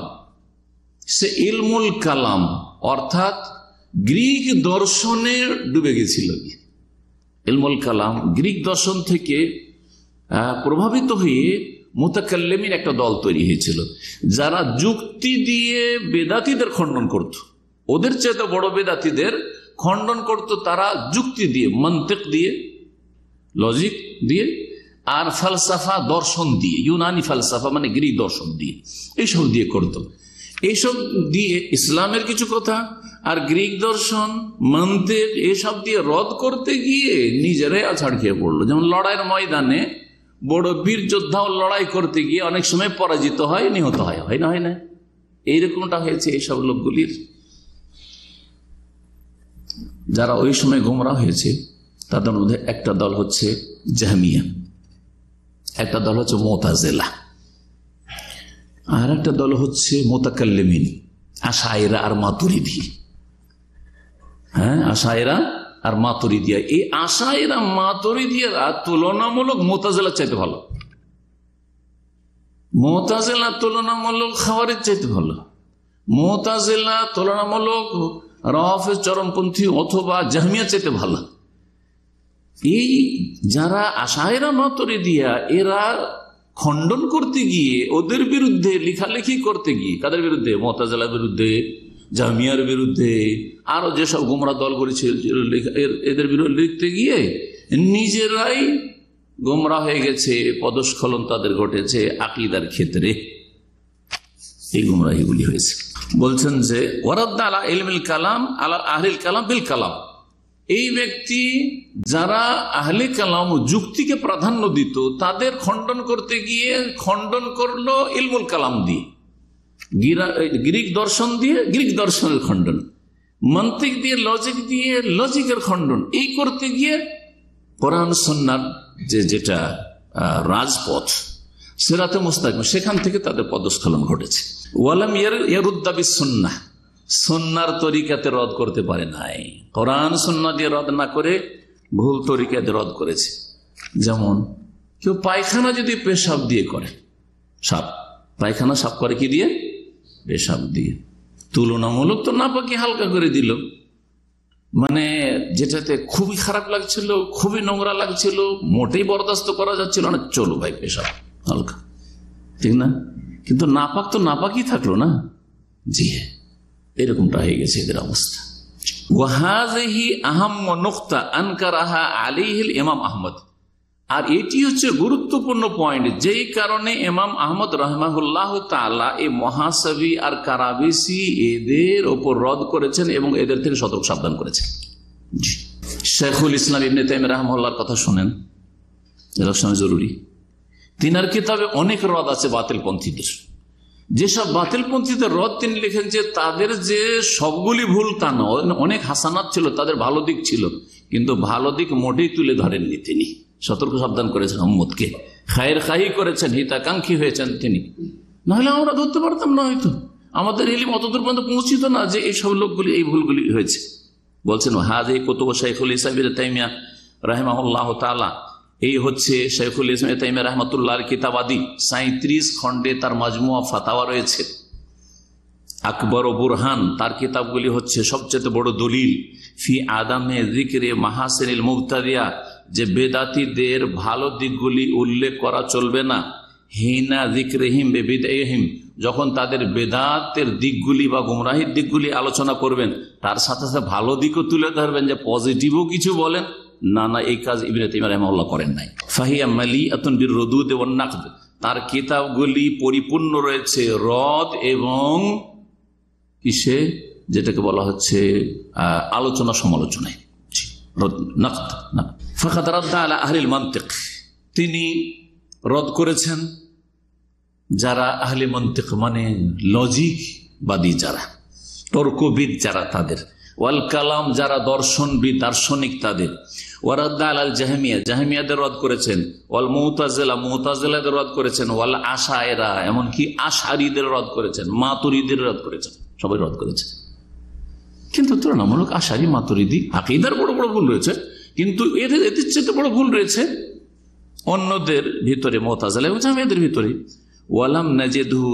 সে ইলমুল কালাম অর্থাৎ গ্রিক দর্শনে ডুবে গেছিল। ইলমুল কালাম গ্রিক দর্শন থেকে প্রভাবিত হয়ে মুতাকাল্লিমিন একটা দল তৈরি হয়েছিল, যারা যুক্তি দিয়ে বেদাতীদের খণ্ডন করত। ওদের চেয়ে বড় বেদাতীদের খণ্ডন করত তারা যুক্তি দিয়ে, মন্তিক দিয়ে, লজিক দিয়ে, আর ফালসাফা দর্শন দিয়ে, ইউনানি ফালসাফা মানে গ্রিক দর্শন দিয়ে, এইসব দিয়ে করত। এইসব দিয়ে ইসলামের কিছু কথা আর গ্রিক দর্শন, মন্তিক এসব দিয়ে রদ করতে গিয়ে নিজেরাই আছাড় খেয়ে পড়লো। যেমন লড়াইয়ের ময়দানে বড় বীর যোদ্ধাও লড়াই করতে গিয়ে অনেক সময় পরাজিত হয়, নিহত হয়, হয় না, হয় না? এইরকমটা হয়েছে এইসব লোকগুলির। যারা ওই সময় গোমরা হয়েছে তাদের মধ্যে একটা দল হচ্ছে জাহমিয়া, একটা দল হচ্ছে মুতাজিলা, আর একটা দল হচ্ছে মুতাকাল্লিমিন, আশায়রা আর মাতুরিদি। হ্যাঁ, আশায়রা আর মাতুরিদিয়া। এই আশায়রা মাতুরিদিয়ারা তুলনামূলক মুতাজিলার চাইতে ভালো, মুতাজিলা তুলনামূলক খাওয়ারের চাইতে ভালো, মুতাজিলা তুলনামূলক রাফেজ চরমপন্থী অথবা জাহমিয়া চাইতে ভালো। এই যারা আশায়রা মাতুরিদিয়া, এরা খণ্ডন করতে গিয়ে, ওদের বিরুদ্ধে লেখালেখি করতে গিয়ে, কাদের বিরুদ্ধে? মুতাজিলার বিরুদ্ধে, জাহমিয়ার বিরুদ্ধে, আরো যেসব গোমরা দল করেছে এদের বিরুদ্ধে লিখতে গিয়ে নিজেরাই গোমরা হয়ে গেছে, পদস্খলন তাদের ঘটেছে আকীদার ক্ষেত্রে। এই গোমরাহিগুলি হয়েছে। বলছেন যে ওয়ারাদ্দা আলা ইলমিল কালাম আলা আহলিল কালাম বিল কালাম, এই ব্যক্তি যারা আহলে কালাম যুক্তিকে প্রাধান্য দিত তাদের খণ্ডন করতে গিয়ে খণ্ডন করলো ইলমুল কালাম দিয়ে, গ্রিক দর্শন দিয়ে গ্রিক দর্শনের খণ্ডন, মন্তিক দিয়ে লজিক দিয়ে লজিকের খণ্ডন। এই করতে গিয়ে কোরআন সুন্নাহর যেটা রাজপথ, সিরাতে মুস্তাকিম, সেখান থেকে তাদের পদস্খলন ঘটেছে। ওয়ালাম ইয়ারুদ্দা বিসুন্নাহ, সুন্নাহর তরিকাতে রদ করতে পারে নাই, কোরআন সুন্নাহ দিয়ে রদ না করে ভুল তরিকাতে রদ করেছে। যেমন কেউ পায়খানা যদি পেশাব দিয়ে করে, সাপ পায়খানা সাফ করে কি দিয়ে? পেশাব দিয়ে। তুলনামূলক তো নাপাকি হালকা করে দিল, মানে যেটাতে খুবই খারাপ লাগছিল, খুবই নোংরা লাগছিল, মোটেই বরদাস্ত করা যাচ্ছিল না, চলো ভাই পেশাব হালকা, ঠিক না? কিন্তু নাপাক তো নাপাকই থাকলো না। জি হ্যাঁ, এরকমটা হয়ে গেছে এদের অবস্থা। ওয়াহাযিহি আহাম্মু নুকতা আনকারাহা আলাইহিল ইমাম আহমদ, আর এটি হচ্ছে গুরুত্বপূর্ণ পয়েন্ট, যেই কারণে ইমাম আহমদ রাহমাহুল্লাহ তাআলা এই মুহাসাবি আর কারাবিসি এদের ওপর রদ করেছেন এবং এদের থেকে সতর্ক সাবধান করেছেন। শেখুল ইসলাম ইবনে তাইমিয়া রাহমাহুল্লাহর কথা শুনেন, এটা শোনা জরুরি। তিনার কিতাবে অনেক রদ আছে বাতিলপন্থীদের। যেসব বাতিলপন্থীদের রদ তিনি লিখেন যে তাদের যে সবগুলি ভুল তা নয়, অনেক হাসানাত ছিল, তাদের ভালো দিক ছিল, কিন্তু ভালো দিক মোটেই তুলে ধরেননি তিনি। সতর্ক সাবধান করেছেন উম্মতকে, খায়ের খাহি করেছেন, হিতাকাঙ্ক্ষী হয়েছেন তিনি। নাহলে আমরা ধরতে পারতাম না, হয়তো আমাদের ইলম অতদূর পর্যন্ত পৌঁছিত না যে এইসব লোকগুলি এই ভুলগুলি হয়েছে। বলছেন হাযি কুতুব শাইখুল ইসলাম ইবনে তাইমিয়া রাহিমাহুল্লাহ তাআলা, এই হচ্ছে শাইখুল ইসলাম ইবনে তাইমিয়া রাহমাতুল্লাহর কিতাবাদি 37 খণ্ডে তার মাজমুয়া ফাতাওয়া রয়েছে। আকবর ও বুরহান তার কিতাবগুলি হচ্ছে সবচেয়ে বড় দলিল ফি আদামে যিকরে মাহাসিনিল মুবতাদিয়া, যে বেদাতীদের ভালো দিকগুলি উল্লেখ করা চলবে না, হিনা যিকরিহিম বিবিদাইহিম, যখন তাদের বেদাতের দিকগুলি বা গুমরাহির দিকগুলি আলোচনা করবেন, তার সাথে সাথে ভালো দিকও তুলে ধরবেন, যে পজিটিভও কিছু বলেন। না না, এই কাজ ইবনে তাইমিয়া রাহিমাহুল্লাহ করেন নাই। ফাহিয়া মালিআতুন বিররুদ ওয়ান নাকদ, তার কিতাবগুলি পরিপূর্ণ রয়েছে রদ এবং কিসে, যেটাকে বলা হচ্ছে আলোচনা সমালোচনায়। ফাকাদ রাদ্দা আলা আহলিল মানতিক, তিনি রদ করেছেন যারা আহলে মানতিক মানে লজিকবাদী, যারা তর্কবিদ যারা, তাদের ওয়াল কালাম যারা দর্শনবিদ দার্শনিক তাদের, ওয়ারাদ্দা আলাল জাহমিয়া জাহমিয়াদের রদ করেছেন, ওয়াল মুতাজিলা মুতাজিলাদের রদ করেছেন, ওয়াল আশায়রা এমনকি আশআরীদের রদ করেছেন, মাতুরিদের রদ করেছেন, সবাই রদ করেছেন। কিন্তু তুলনামূলক আশারি মাতুরিদি আকীদার বড় বড় ভুল রয়েছে, কিন্তু এদের চেয়ে বড় ভুল রয়েছে অন্যদের ভিতরে, মুতাজিলা এবং জাহমিয়াদের ভিতরে। ওয়ালাম নাজিদহু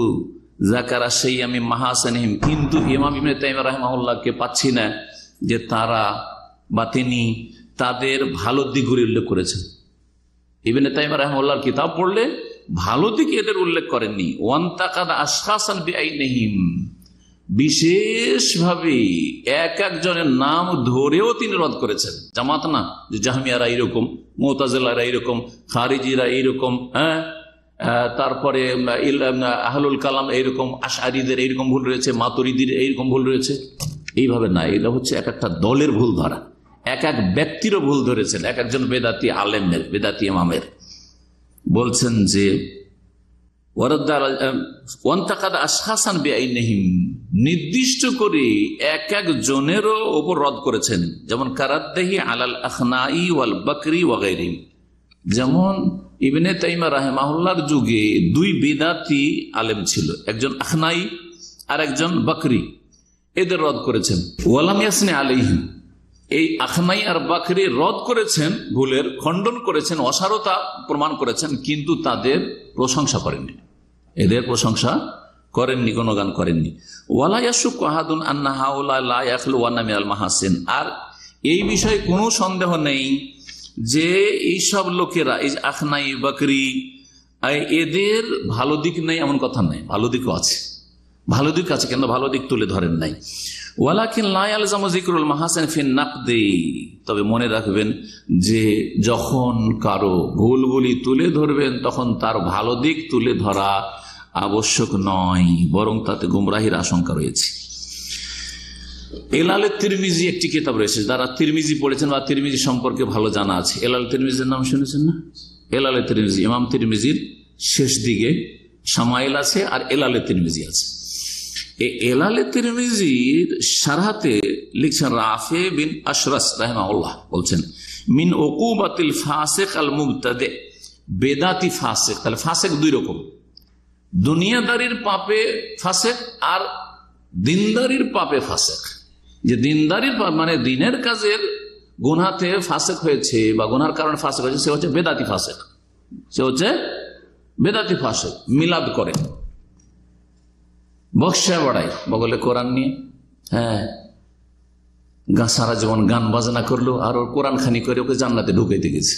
যাকারা শাইআম মিন মাহাসিনহিম, কিন্তু ইমাম ইবনে তাইমিয়া রাহিমাহুল্লাহকে পাচ্ছি না যে তারা বা তিনি তাদের ভালো দিকগুলি উল্লেখ করেছেন। ইবনে তাইমিয়া রাহিমাহুল্লাহর কিতাব পড়লে ভালো দিক এদের উল্লেখ করেননি। ওয়ান্তাকাদ আশখাসান বিআইনিহিম, বিশেষভাবে এক একজনের নাম ধরেও তিনি রদ করেছেন। জামাত না যে জাহমিয়ারা এইরকম, মুতাজিলারা এইরকম, খারিজিরা এইরকম, তারপরে আহলুল কালাম এইরকম, আশআরীদের এইরকম ভুল রয়েছে, মাতুরিদির এইরকম ভুল রয়েছে, এইভাবে না। এটা হচ্ছে এক একটা দলের ভুল ধরা, এক এক ব্যক্তিরও ভুল ধরেছেন, এক একজন বেদাতি আলেমের, বেদাতি ইমামের। বলছেন যে নির্দিষ্ট করে এক এক জনেরও ওপর রদ করেছেন, যেমন কারাদ্দাহি আলাল আখনাই ওয়াল বকরি ওয়া গায়রিহিম। যেমন ইবনে তাইমিয়া রাহিমাহুল্লাহর যুগে দুই বিদাতি আলেম ছিল, একজন আখনাই আর একজন বকরি, এদের রদ করেছেন। ওয়ালাম ইয়াসনি আলাইহিম, এই আখনাই আর বকরি রদ করেছেন, ভুলের খণ্ডন করেছেন, অসারতা প্রমাণ করেছেন, কিন্তু তাদের প্রশংসা করেননি, এদের প্রশংসা করেননি, গুণগান করেননি। ওয়ালা ইয়াশুক্কু আহাদুন আন্না হাউলা লা ইয়াখলুওয়ানা মিনাল মাহাসিন, আর এই বিষয়ে কোনো সন্দেহ নেই যে এইসব লোকেরা, এই আখনাই বকরি, এদের ভালো দিক নেই এমন কথা নেই, ভালো দিকও আছে, ভালো দিক আছে, কিন্তু ভালো দিক তুলে ধরেন নাই। ওয়ালাকিন লা ইয়ালজামু যিকরুল মাহাসিন ফি নাকদি, তবে মনে রাখবেন যে যখন কারো ভুলগুলি তুলে ধরবেন তখন তার ভালো দিক তুলে ধরা আবশ্যক নয়, বরং তাতে গুমরাহির আশঙ্কা রয়েছে। এলালে তিরমিজি একটি কিতাব রয়েছে, যারা তিরমিজি পড়েছেন বা তিরমিজি সম্পর্কে ভালো জানা আছে, এলালে তিরমিজির নাম শুনেছেন না? এলালে তিরমিজি, ইমাম তিরমিজির শেষ দিকে শামাইল আছে আর এলালে তিরমিজি আছে। এলালে তিরমিজির শারহাতে লিখছেন রাফি বিন আশরাস রাহিমাহুল্লাহ, বলছেন মিন উকুবাতিল ফাসিক আল মুবতাদি, বেদাতি ফাসিক। তাহলে ফাসিক দুই রকম, দুনিয়াদারির পাপে ফাসিক আর দিনদারির পাপে ফাসিক। যে দিনদারির মানে দিনের কাজের গুনাহতে ফাসিক হয়েছে বা গুনার কারণে ফাসিক হয়েছে, সে হচ্ছে বেদাতি ফাসিক, সে হচ্ছে বেদাতি ফাসিক। মিলাদ করে, বক্সা বাড়ায় বগলে কোরআন নিয়ে, সারা জীবন গান বাজনা করলো আর ওর কোরআন খানি করে ওকে জান্নাতে ঢুকাইতে গেছে,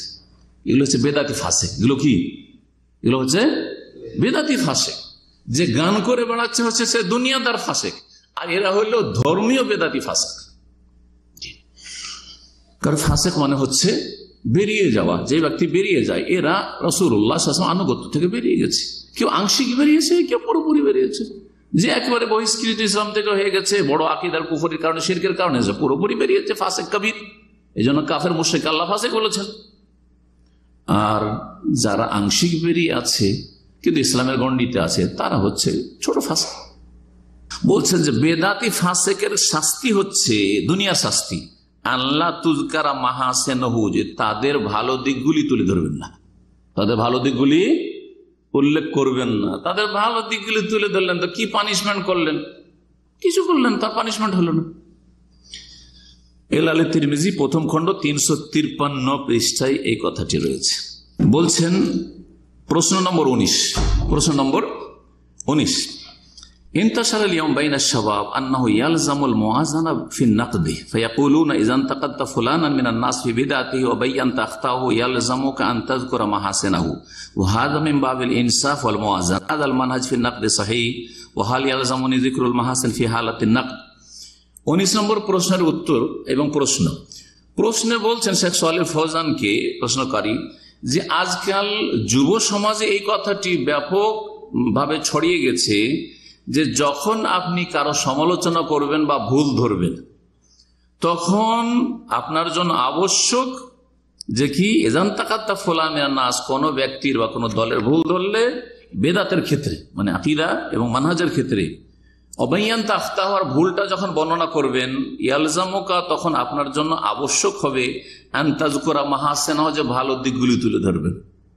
এগুলো হচ্ছে বেদাতি ফাসিক। এগুলো কি? এগুলো হচ্ছে বেদাতি ফাসিক। যে গান করে বেড়াচ্ছে হচ্ছে সে দুনিয়াদার ফাসিক, আর এরা হইলো ধর্মীয় বেদাতি ফাসিক। কারণ ফাসিক মানে হচ্ছে বেরিয়ে যাওয়া, যে ব্যক্তি বেরিয়ে যায়, এরা রাসূলুল্লাহ সাল্লাল্লাহু আলাইহি ওয়াসাল্লাম আনুগত্য থেকে বেরিয়ে গেছে। কেউ আংশিক বেরিয়েছে, কেউ পুরোপুরি বেরিয়েছে। যে একেবারে বহিষ্কৃত ইসলাম থেকে হয়ে গেছে বড় আকীদার কুফরির কারণে, শিরকের কারণে, যে পুরোপুরি বেরিয়েছে, ফাসিক কবির, এই জন্য কাফের মুশরিক আল্লাহ ফাসিক বলেছেন। আর যারা আংশিক বেরিয়ে আছে কিন্তু ইসলামের গণ্ডিতে আছে, তারা হচ্ছে ছোট ফাসিক। বলছেন যে বেদাতি ফাসিকের শাস্তি হচ্ছে দুনিয়ার শাস্তি, আল্লাহ তুজকারা মাহাসিনহু, যে তাদের ভালো দিকগুলি তুলে ধরবেন না, তাদের ভালো দিকগুলি উল্লেখ করবেন না। তাদের ভালো দিকগুলি তুলে ধরলেন তো কি পানিশমেন্ট করলেন? কিছু করলেন, তার পানিশমেন্ট হলো না। এলালে তিরমিজি প্রথম খণ্ড 353 পৃষ্ঠায় এই কথাটি রয়েছে। বলছেন প্রশ্ন নম্বর 19, প্রশ্ন নম্বর 19, انتشر اليوم بين الشباب أنه يلزم الموازنة في النقد فيقولون إذا انتقدت فلانا من الناس في بدعته وبينت أخطاءه يلزمك أن تذكر محاسنه وهذا من باب الإنصاف والموازنة. هذا المنهج في النقد صحيح وهل يلزمني ذكر المحاسن في حالة النقد؟ 19 নম্বর প্রশ্নের উত্তর এবং প্রশ্নে বলছেন শেখ সালেহ ফৌজানকে প্রশ্নকারী যে আজকাল যুব সমাজে এই কথাটি ব্যাপকভাবে ছড়িয়ে গেছে যে যখন আপনি কারো সমালোচনা করবেন বা ভুল ধরবেন, তখন আপনার জন্য আবশ্যক যে কি এজান তাকাত্তা ফুলানের নাস, কোনো ব্যক্তির বা কোনো দলের ভুল ধরলে বেদাতের ক্ষেত্রে, মানে আকীদা এবং মানহাজের ক্ষেত্রে, অবাইয়ান তাখতাহ, আর ভুলটা যখন বর্ণনা করবেন, ইয়ালজামুকা, তখন আপনার জন্য আবশ্যক হবে আন তাযকুরা মাহাসিনা, যে ভালো দিকগুলি তুলে ধরবেন,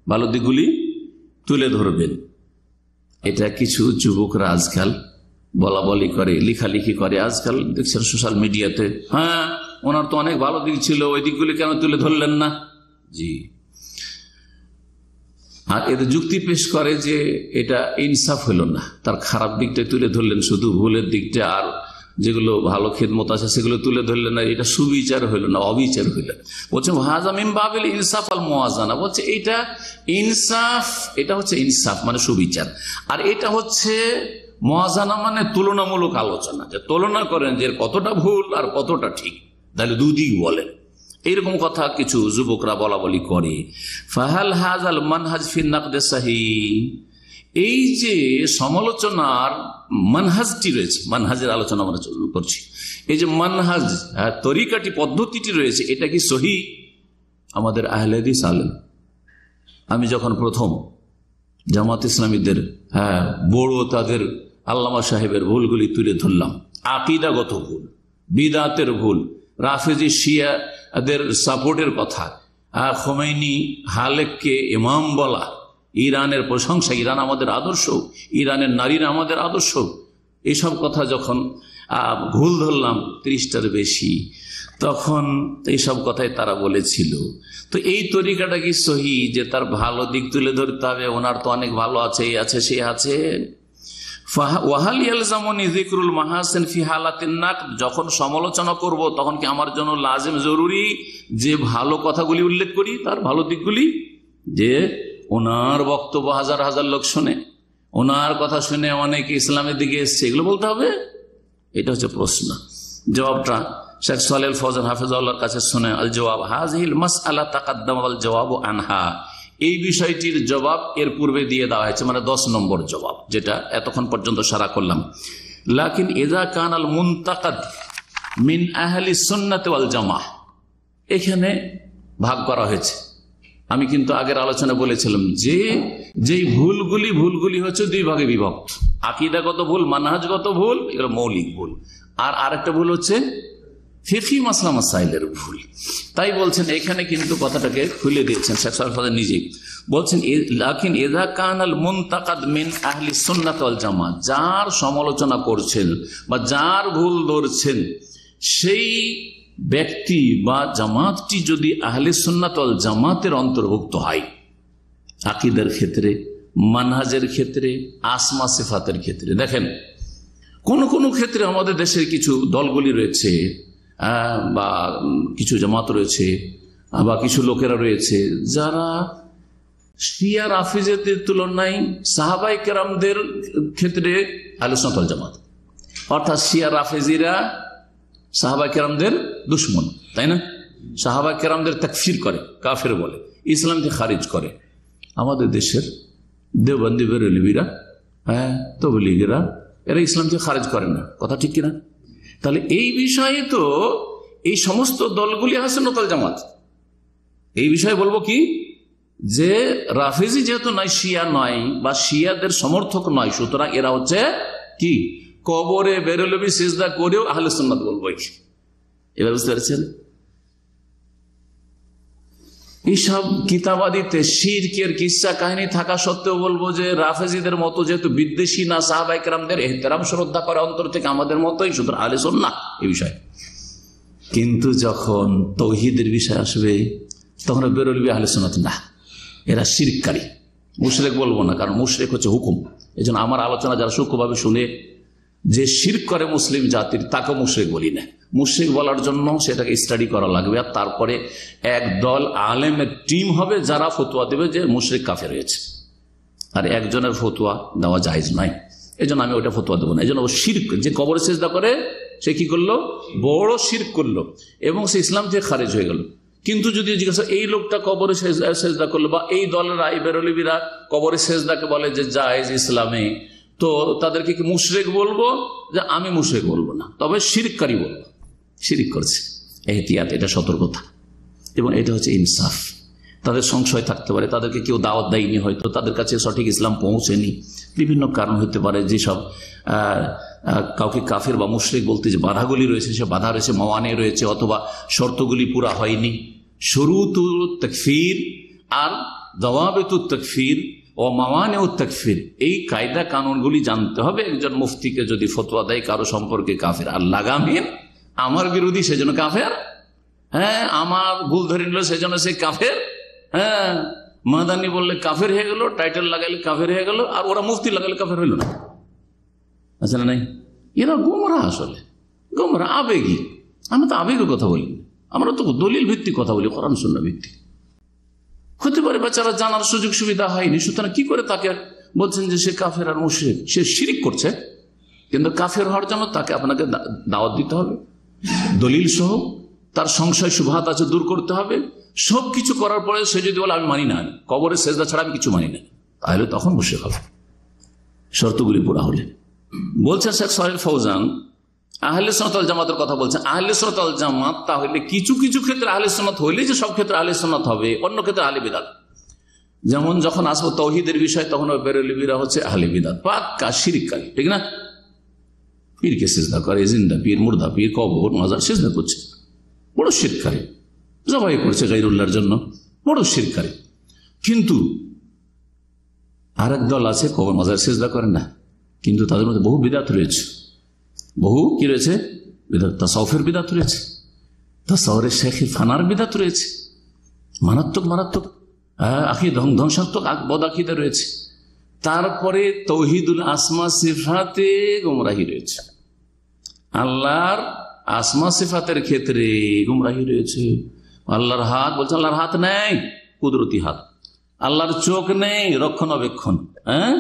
ভালো দিকগুলি তুলে ধরবেন। এটা কিছু যুবকরা আজকাল বলা বলি করে, লেখালেখি করে, আজকাল দেখছেন সোশ্যাল মিডিয়াতে, হ্যাঁ ওনার তো অনেক ভালো দিক ছিল, ওই দিকগুলি কেন তুলে ধরলেন না? জি, আর এদের যুক্তি পেশ করে যে এটা ইনসাফ হলো না, তার খারাপ দিকটা তুলে ধরলেন শুধু, ভুলের দিকটা আর যেগুলো ভালো খেদমত আছে সেগুলো তুলে ধরলেন না, এটা সুবিচার হইল না, অবিচার হইল। বলছে হাযা মিন বাবিল ইনসাফ আল মুওয়াজানা, বলছে এটা ইনসাফ, এটা হচ্ছে ইনসাফ মানে সুবিচার, আর এটা হচ্ছে মুওয়াজানা মানে তুলনামূলক আলোচনা, যে তুলনা করেন যে কতটা ভুল আর কতটা ঠিক, তাহলে দুদিক বলেন। এইরকম কথা কিছু যুবকরা বলা বলি করে। ফাহাল হাযাল মানহাজ ফি নাকদে সাহিহ, এই যে সমালোচনার মানহাজটি রয়েছে, মানহাজের আলোচনা আমরা করছি, এই যে মানহাজ তরিকাটি, পদ্ধতিটি রয়েছে, এটা কি সহিহ? আমাদের আহলে হাদিস আলেম, আমি যখন প্রথম জামাত ইসলামীদের বড় তাদের আল্লামা সাহেবের ভুলগুলি তুলে ধরলাম, আকীদাগত ভুল, বিদআতের ভুল, রাফেজি শিয়াদের সাপোর্টের কথা, খোমেনি হালেককে ইমাম বলা, ইরানের প্রশংসা, ইরান আমাদের আদর্শ, ইরানের নারীরা আমাদের আদর্শ, এইসব কথা যখন ভুল ধরলাম 30টার বেশি, তখন এইসব কথাই তারা বলেছিল। তো এই তরিকাটা কি সহি, যে তার ভালো দিক তুলে ধরতে হবে, ওনার তো অনেক ভালো আছে, এই আছে সে আছে? ওয়াহাল ইয়ালজামুনি যিকরুল মাহাসিন ফি হালাতিন নাকদ, যখন সমালোচনা করব তখন কি আমার জন্য লাজিম জরুরি যে ভালো কথাগুলি উল্লেখ করি, তার ভালো দিকগুলি, যে ওনার বক্তব্য হাজার হাজার লোক শুনে, ওনার কথা শুনে অনেক ইসলামের দিকে এসছে, এগুলো বলতে হবে? এটা হচ্ছে প্রশ্ন। জবাবটা শেখ সালেহ ফৌজান হাফিজাহুল্লাহর কাছে শুনে, আল জবাব হাযিহিল মাসআলা তাকাদ্দামা ওয়াল জওয়াবু আনহা, এই বিষয়টির জবাব এর পূর্বে দিয়ে দেওয়া হয়েছে, মানে 10 নম্বর জবাব, যেটা এতক্ষণ পর্যন্ত সারা করলাম। লাকিন ইযা কানাল মুনতাকাদ মিন আহলি সুন্নাত ওয়াল জামাহ, এখানে ভাগ করা হয়েছে। আমি কিন্তু আগের আলোচনা বলেছিলাম যে যেই ভুলগুলি হচ্ছে 2 ভাগে বিভক্ত, আকীদাগত ভুল, মানহাজগত ভুল, এগুলো মৌলিক ভুল, আর আরেকটা ভুল হচ্ছে ফিকহি মাসলা মাসাইলের ভুল। তাই বলছেন এখানে কিন্তু কথাটাকে খুলে দিয়েছেন শেখ সালেহ ফাজল নিজেই বলছেন, লাকিন ইযা কানাল মুনতাকাদ মিন আহলি সুন্নাত ওয়াল জামাত, যার সমালোচনা করছেন বা যার ভুল ধরছেন সেই ব্যক্তি বা জামাতটি যদি আহলে সুন্নাত ওয়াল জামাতের অন্তর্ভুক্ত হয়, আকীদার ক্ষেত্রে, মানহাজের ক্ষেত্রে, আসমা সিফাতের ক্ষেত্রে। দেখেন কোন কোন ক্ষেত্রে আমাদের দেশের কিছু দলগুলি রয়েছে বা কিছু জামাত রয়েছে বা কিছু লোকেরা রয়েছে যারা শিয়া রাফিজেদের তুলনায় সাহাবায়ে কেরামদের ক্ষেত্রে আহলে সুন্নাত ওয়াল জামাত, অর্থাৎ শিয়া রাফিজিরা সাহাবায়ে কেরামদের দুশ্মন, তাই না? সাহাবায়ে কেরামদের তাকফির করে, কাফের বলে, ইসলামকে খারিজ করে। আমাদের দেশের দেওবন্দি বেরেলভিরা, তবলিগীরা, এরা ইসলামকে খারিজ করে না, কথা ঠিক কিনা? তাহলে এই বিষয়ে তো এই সমস্ত দলগুলি আহলে সুন্নাত ওয়াল জামাত। এই বিষয়ে বলবো কি, যে রাফিজি যেহেতু নয়, শিয়া নয় বা শিয়াদের সমর্থক নয়, সুতরাং এরা হচ্ছে কি, কবরে বেরেলভি সিজদা করেও আহলে সুন্নাত বলবো। এবার বুঝতে পেরেছেন? এইসব কিতাবাদিতে শিরকের কিসসা কাহিনী থাকা সত্ত্বেও বলবো যে রাফেজিদের মতো যেহেতু বিদ্বেষী না, সাহাবায়ে কেরামদের ইহতিরাম শ্রদ্ধা করে অন্তর থেকে আমাদের মতোই, সুতরাং আহলে সুন্নাহ এই বিষয়। কিন্তু যখন তাওহীদের বিষয় আসবে তখন বেরেলভি আহলে সুন্নাত না, এরা শিরককারী। মুশরিক বলবো না, কারণ মুশরিক হচ্ছে হুকুম। এই জন্য আমার আলোচনা যারা সূক্ষ্মভাবে শুনে যে শিরক করে মুসলিম জাতির, তাকে মুশরিক বলি না। মুশরিক বলার জন্য সেটাকে স্টাডি করা লাগবে, আর তারপরে এক দল আলেমের টিম হবে যারা ফতোয়া দেবে যে মুশরিক কাফের হয়েছে, আর একজনের ফতোয়া দেওয়া জায়েজ নয়। এই জন্য আমি ওটা ফতোয়া দেবো না। এই জন্য শিরক, যে কবরে সেজদা করে সে কি করলো, বড় শিরক করলো এবং সে ইসলাম থেকে খারিজ হয়ে গেল। কিন্তু যদি জিজ্ঞাসা এই লোকটা কবরে সেজদা করলো, বা এই দলেরা, এই বেরেলভিরা কবরে সেজদাকে বলে যে জায়েজ ইসলামে, তো তাদেরকে কি মুশরিক বলবো? যে আমি মুশরিক বলবো না, তবে শিরককারী বলবো, শিরিক করছে। এহতিয়াত, এটা সতর্কতা, এবং এটা হচ্ছে ইনসাফ। তাদের সংশয় থাকতে পারে, তাদেরকে কেউ দাওয়াত দেয়নি, হয়তো তাদের কাছে সঠিক ইসলাম পৌঁছেনি, বিভিন্ন কারণ হতে পারে, যেসব কাউকে কাফের বা মুশরিক বলতে যে বাধাগুলি রয়েছে, সে বাধা রয়েছে, মাওয়ানে রয়েছে, অথবা শর্তগুলি পুরা হয়নি। শুরুতুত তাকফির আর দাওয়াবিতুত তাকফির ও মাওয়ানিউত তাকফির, এই কায়দা কানুনগুলি জানতে হবে একজন মুফতিকে যদি ফতোয়া দেয় কারো সম্পর্কে কাফের। আর লাগামিন আমার বিরোধী সেজন্য কাফের, হ্যাঁ, আমার ভুল ধরে নিল সেজন্য সে কাফের, হ্যাঁ, মাদানি বললে কাফের হয়ে গেল, টাইটেল লাগাইলে কাফের হয়ে গেল, আর ওরা মুফতি লাগালে কাফের হইল না। আচ্ছা না, নাই, এরা গোমরা, আসলে গোমরা, আবেগী। আমরা তো আবেগের কথা বলি, আমরা তো দলিল ভিত্তিক কথা বলি, কোরআন সুন্নাহ ভিত্তিক। হতে পারে বেচারা জানার সুযোগ সুবিধা হয়নি, সুতরাং কি করে তাকে বলছেন যে সে কাফের আর মুশরিক, সে শিরিক করছে। কিন্তু কাফের হওয়ার জন্য তাকে আপনাকে দাওয়াত দিতে হবে, দলিল সহ, তার সংশয় শুবহাত আছে দূর করতে হবে। সবকিছু করার পরে সে যদি বলে আমি মানি না, কবরে সেজদা ছাড়া আমি কিছু মানি না, তাহলে তখন মুশরিক হবে, শর্তগুলি পুরা হলে। বলছেন শেখ সালেহ ফৌজান, আহলে সুন্নাত ওয়াল জামাতের কথা বলছেন। আহলে সুন্নাত ওয়াল জামাত তাহলে কিছু কিছু ক্ষেত্রে আহলে সুন্নাত হইলে যে সব ক্ষেত্রে আহলে সুন্নাত হবে, অন্য ক্ষেত্রে আহলে বিদআত। যেমন যখন আসবো তাওহীদের বিষয়, তখন বেরেলভিরা হচ্ছে আহলে বিদআত, পাক্কা শিরককারী, ঠিক না? পীরকে সিজদা করে, জিন্দা পীর, মুর্দা পীর, কবর, মাজার সিজদা করছে, বড় শিরককারী। জবাই করছে গায়রুল্লাহর জন্য, বড় শিরককারী। কিন্তু আরেক দল আছে কবর মাজার সিজদা করে না, কিন্তু তাদের মধ্যে বহু বিদআত রয়েছে। বহু কি রয়েছে? বিদআত। তাসাউফের বিদআত রয়েছে, তাসাউরের শেখি ফানার বিদআত রয়েছে, মারাত্মক মারাত্মক ধ্বংসাত্মক বদ আকীদা রয়েছে। তারপরে তাওহীদুল আসমা সিফাতে গুমরাহি রয়েছে, আল্লাহর আসমা সিফাতের ক্ষেত্রে গুমরাহি রয়েছে। আল্লাহর হাত, বলছে আল্লাহর হাত নেই, কুদরতি হাত। আল্লাহর চোখ নেই, রক্ষণাবেক্ষণ, হ্যাঁ,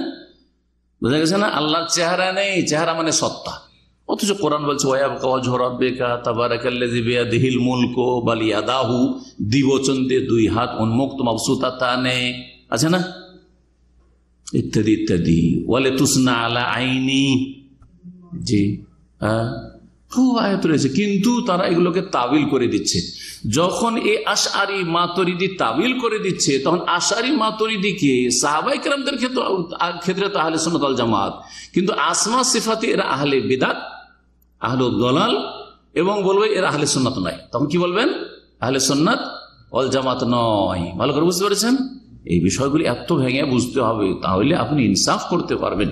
বোঝা গেছে না? আল্লাহর চেহারা নেই, চেহারা মানে সত্তা। অথচ কোরআন বলছে দ্বিবচন দিয়ে দুই হাত উন্মুক্ত, মাবসুতাতানে, আছে না, ইত্যাদি ইত্যাদি। ওয়ালে তুসনা আলা আইনি, জি, খুব আয়াত রয়েছে। কিন্তু তারা এগুলোকে তাবিল করে দিচ্ছে। যখন এই আশআরি মাতুরিদি তাবিল করে দিচ্ছে, তখন আশআরি মাতুরিদিকে সাহাবায়ে কেরামদের ক্ষেত্রে তো আহলে সুন্নাত ওয়াল জামাত, কিন্তু আসমা সিফাতে এরা আহলে বিদআত, আহলে দলাল, এবং বলবে এরা আহলে সুন্নাত নয়। তখন কি বলবেন? আহলে সুন্নাত ওয়াল জামাত নয়। ভালো করে বুঝতে পেরেছেন? এই বিষয়গুলি এত ভেঙে বুঝতে হবে, তাহলে আপনি ইনসাফ করতে পারবেন।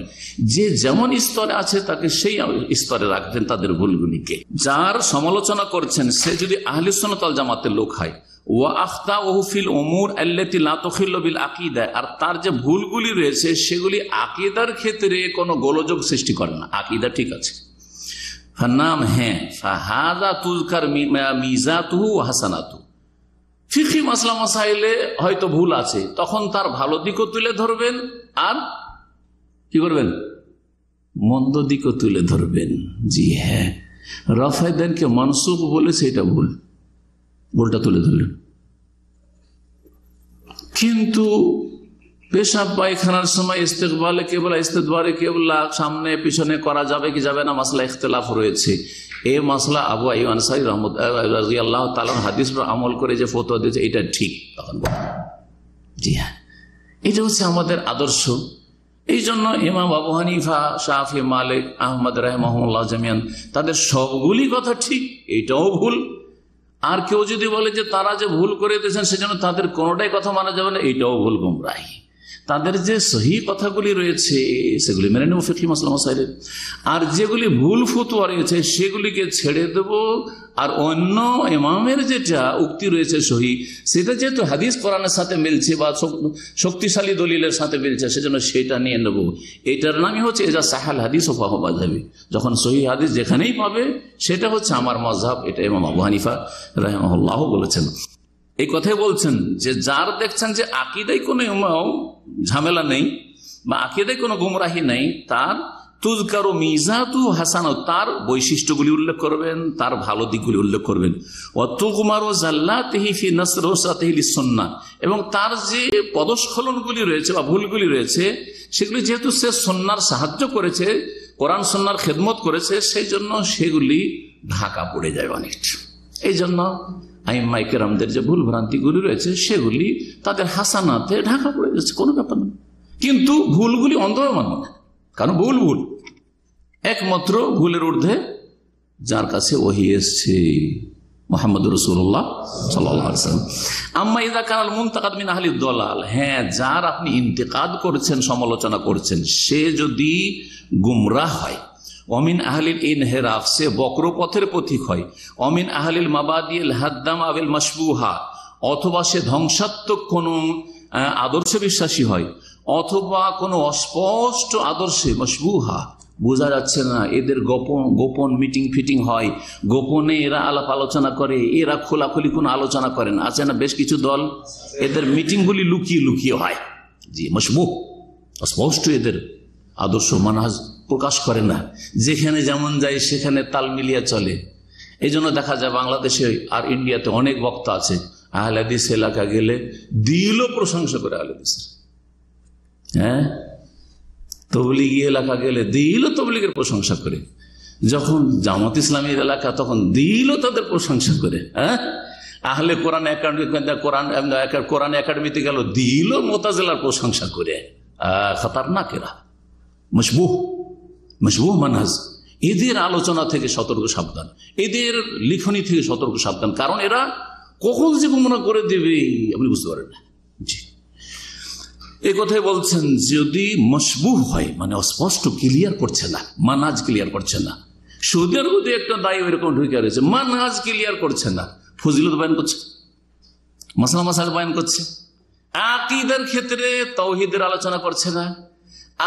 যে যেমন স্তরে আছে তাকে সেই স্তরে রাখবেন তাদের ভুলগুলিকে। যার সমালোচনা করছেন সে যদি আহলে সুন্নাত ওয়াল জামাতের লোক হয়, ওয়া আখতাউহু ফিল উমুর আল্লাতী লা তুখিল্লু বিল আকিদা, আর তার যে ভুলগুলি রয়েছে সেগুলি আকীদার ক্ষেত্রে কোনো গোলযোগ সৃষ্টি করে না, আকীদা ঠিক আছে, নাম, হ্যাঁ, ফাহাযা তুযকার মিযাতুহু ওয়া হাসানাতুহু। ফিকহি মাসলা মাসাইলে হয়তো ভুল আছে, তখন তার ভালো দিকও তুলে ধরবেন, আর কি করবেন? মন্দ দিকও তুলে ধরবেন। জি হ্যাঁ, রাফায়েদানকে মানসুব বলে সেটা ভুল, ভুলটা তুলে ধরলেন। কিন্তু পেশাব পায়খানার সময় ইস্তেকবালে কেবলা, ইস্তেদবারে কেবলা, সামনে পিছনে করা যাবে কি যাবে না, মাসলা ইখতিলাফ রয়েছে। এই মাসলা আবু আইয়ুব আনসারী রাদিয়াল্লাহু তাআলা হাদিস পর আমল করে যে ফতোয়া দিয়েছে এটা ঠিক। তখন জি হ্যাঁ, এটা হচ্ছে আমাদের আদর্শ। এই জন্য ইমাম আবু হানিফা, শাফি, মালিক, আহমদ রাহিমাহুল্লাহ জামিয়ান, তাদের সবগুলি কথা ঠিক, এটাও ভুল। আর কেউ যদি বলে যে তারা যে ভুল করে দিয়েছেন সেজন্য তাদের কোনোটাই কথা মানা যাবে না, এইটাও ভুল, গুমরাহি। তাদের যে সহি কথাগুলি রয়েছে সেগুলি মেনে নেব ফিকহি মাসলা মাসাইলে, আর যেগুলি ভুল ফতোয়া রয়েছে সেগুলিকে ছেড়ে দেব। আর অন্য ইমামের যেটা উক্তি রয়েছে সহি, সেটা যেহেতু হাদিস কোরআনের সাথে মিলছে বা শক্তিশালী দলিলের সাথে মিলছে, সেজন্য সেটা নিয়ে নেব। এটার নামই হচ্ছে এজা সাহাল হাদিস ও ফাহু মাযহাবি। যখন সহি হাদিস যেখানেই পাবে সেটা হচ্ছে আমার মাযহাব, এটা ইমাম আবু হানিফা রাহিমাহুল্লাহ বলেছেন। এই কথাই বলছেন যে যার দেখছেন যে আকীদায় কোনো ঝামেলা নেই বা আকীদায় কোনো গুমরাহি নেই, তার তুযকারু মিযাতু হাসানা, তার বৈশিষ্ট্যগুলি উল্লেখ করবেন, তার ভালো দিকগুলি উল্লেখ করবেন। ওয়া তুগমারু যাল্লাতিহি ফি নাসরুসাতিহি লিসুন্নাহ, এবং তার যে পদস্খলনগুলি রয়েছে বা ভুলগুলি রয়েছে সেগুলি যেহেতু সে সুন্নাহর সাহায্য করেছে, কোরআন সুন্নাহর খেদমত করেছে, সেই জন্য সেগুলি ঢাকা পড়ে যায় অনেকটা। এই জন্য আইম্মায়ে কেরামদের যে ভুল ভ্রান্তিগুলি রয়েছে সেগুলি তাদের হাসানাতে ঢাকা পড়ে যাচ্ছে, কোনো ব্যাপার না। কিন্তু ভুলগুলি অন্ধভাবে মানব না, কারণ ভুল ভুল, একমাত্র ভুলের ঊর্ধ্বে যার কাছে ওহী এসেছে, মুহাম্মদ রাসূলুল্লাহ সাল্লাল্লাহু আলাইহি ওয়াসাল্লাম। আম্মা ইযা কানাল মুনতাকাদ মিন আহলি দালাল, হ্যাঁ, যার আপনি ইন্তেকাদ করছেন, সমালোচনা করছেন, সে যদি গুমরাহ হয়, অমিন আহলিল ইনহিরাফ, সে বক্রপথের পথিক হয়, অমিন আহলিল মাবাদিল হাদ্দাম আবিল মাশবুহা, অথবা সে ধ্বংসাত্মক কোন আদর্শে বিশ্বাসী হয়, অথবা কোনো অস্পষ্ট আদর্শে মাশবুহা, বোঝা যাচ্ছে না, এদের গোপন মিটিং ফিটিং হয়, গোপনে এরা আলাপ আলোচনা করে, এরা খোলাখুলি কোনো আলোচনা করেন, আছে না বেশ কিছু দল, এদের মিটিংগুলি লুকিয়ে লুকিয়ে হয়। জি, মাশবুহ, অস্পষ্ট এদের আদর্শ মানহাজ প্রকাশ করে না, যেখানে যেমন যায় সেখানে তাল মিলিয়ে চলে। এই জন্য দেখা যায় বাংলাদেশে আর ইন্ডিয়াতে অনেক বক্তা আছে, আহলে হাদিস এলাকা গেলে দিল প্রশংসা করে আহলে হাদিসের, হ্যাঁ, তবলিগি এলাকা গেলে দিল তবলিগের প্রশংসা করে, যখন জামাত ইসলামীর এলাকা তখন দিল তাদের প্রশংসা করে, হ্যাঁ, আহলে কোরআন কোরআন একাডেমিতে গেল দিল মুতাজিলার প্রশংসা করে। খতরনাক এরা, মশবুহ মানহাজ। এদের আলোচনা থেকে সতর্ক সাবধান, এদের লিখনি থেকে সতর্ক সাবধান, কারণ এরা কখন যে গুমরা করে দেবে আপনি বুঝতে পারেন না। জি, এই কথাই বলছেন, যদি মশবুহ হয় মানে অস্পষ্ট, ক্লিয়ার করছে না, মানহাজ ক্লিয়ার করছে না। সৌদি আরবে একটা দায়ী ওইরকম ঢুকে রয়েছে, মানহাজ ক্লিয়ার করছে না, ফজিলত বয়ান করছে, মাসলা মাসাইল বয়ান করছে, আকীদার ক্ষেত্রে তাওহীদের আলোচনা করছে না।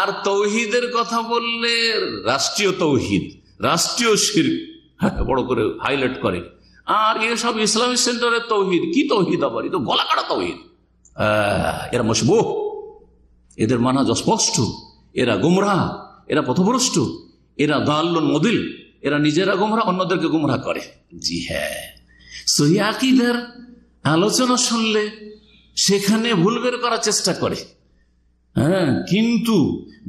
আর তৌহিদের কথা বললে রাষ্ট্রীয় তৌহিদ, রাষ্ট্রীয় শিরক বড় করে হাইলাইট করে, আর এসব ইসলামিক সেন্টারের তৌহিদ, কি তৌহিদ আবার, তো গলা কাটা তৌহিদ। এরা মশবুহ, এদের মানহাজ অস্পষ্ট, এরা গুমরাহ, এরা পথভ্রষ্ট, এরা দাল্লুন মুদিল, এরা নিজেরা গুমরাহ, অন্যদেরকে গুমরাহ করে। জি হ্যাঁ, সহিহ আকীদার আলোচনা শুনলে সেখানে ভুল বের করার চেষ্টা করে, হ্যাঁ, কিন্তু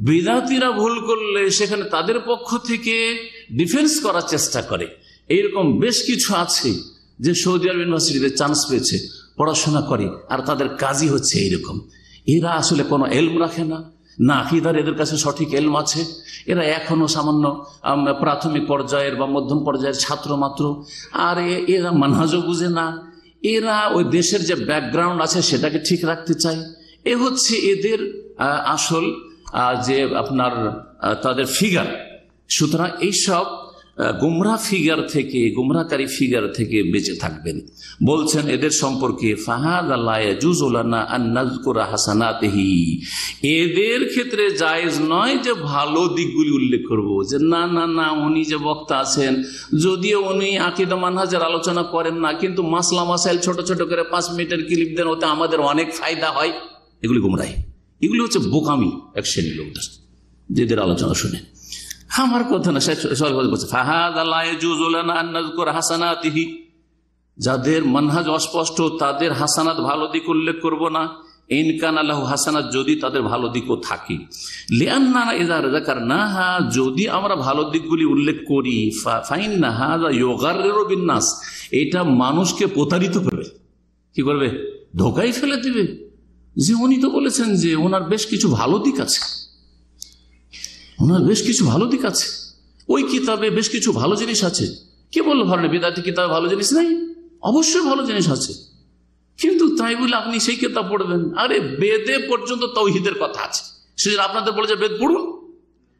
বিদাতীরা ভুল করলে সেখানে তাদের পক্ষ থেকে ডিফেন্স করার চেষ্টা করে। এইরকম বেশ কিছু আছে যে সৌদি আরব ইউনিভার্সিটিতে চান্স পেয়েছে, পড়াশোনা করে, আর তাদের কাজই হচ্ছে এইরকম। এরা আসলে কোনো এলম রাখে না, না আকীদার এদের কাছে সঠিক এলম আছে, এরা এখনো সামান্য প্রাথমিক পর্যায়ের বা মধ্যম পর্যায়ের ছাত্র মাত্র, আর এরা মানহাজও বুঝে না, এরা ওই দেশের যে ব্যাকগ্রাউন্ড আছে সেটাকে ঠিক রাখতে চায়। এ হচ্ছে এদের আসল যে আপনার তাদের ফিগার। সুতরাং এইসব গুমরাহ ফিগার থেকে, গুমরাহকারী ফিগার থেকে বেঁচে থাকবেন। বলছেন এদের সম্পর্কে, ফাহাযা লা ইয়াজুযু লানা আন নাযকুরা হাসানাতিহি, এদের ক্ষেত্রে জায়েজ নয় যে ভালো দিকগুলি উল্লেখ করব, যে না না না উনি যে বক্তা আছেন, যদিও উনি আকীদা মানহাজের আলোচনা করেন না, কিন্তু মাসলা মাসাইল ছোট ছোট করে 5 মিনিটের ক্লিপ দেন, ওতে আমাদের অনেক ফায়দা হয়। এগুলি গুমরাহি, এগুলি হচ্ছে বোকামি এক শ্রেণীর লোকদের, যেদের আলোচনা শুনে। আমার কথা না, যাদের মানহাজ অস্পষ্ট তাদের হাসানাত ভালো দিক উল্লেখ করব না, ইনকান আল্লাহ হাসানাত, যদি তাদের ভালো দিকও থাকে, লিআন্নানা ইযা যাকারনাহা, যদি আমরা ভালো দিকগুলি উল্লেখ করি, ফাইন্নাহা ইউগাররিরু বিন-নাস, এটা মানুষকে প্রতারিত করবে। কি করবে? ধোঁকায় ফেলে দিবে, যে উনি তো বলেছেন যে ওনার বেশ কিছু ভালো দিক আছে, ওনার বেশ কিছু ভালো দিক আছে, ওই কিতাবে বেশ কিছু ভালো জিনিস আছে। কে বললো ভালো নেই? বিদাতি কিতাবে ভালো জিনিস নাই? অবশ্যই ভালো জিনিস আছে, কিন্তু তাই বলে আপনি সেই কিতাব পড়বেন? আরে বেদে পর্যন্ত তাওহীদের কথা আছে, সেজন্য আপনাদের বলে যে বেদ পড়ুন,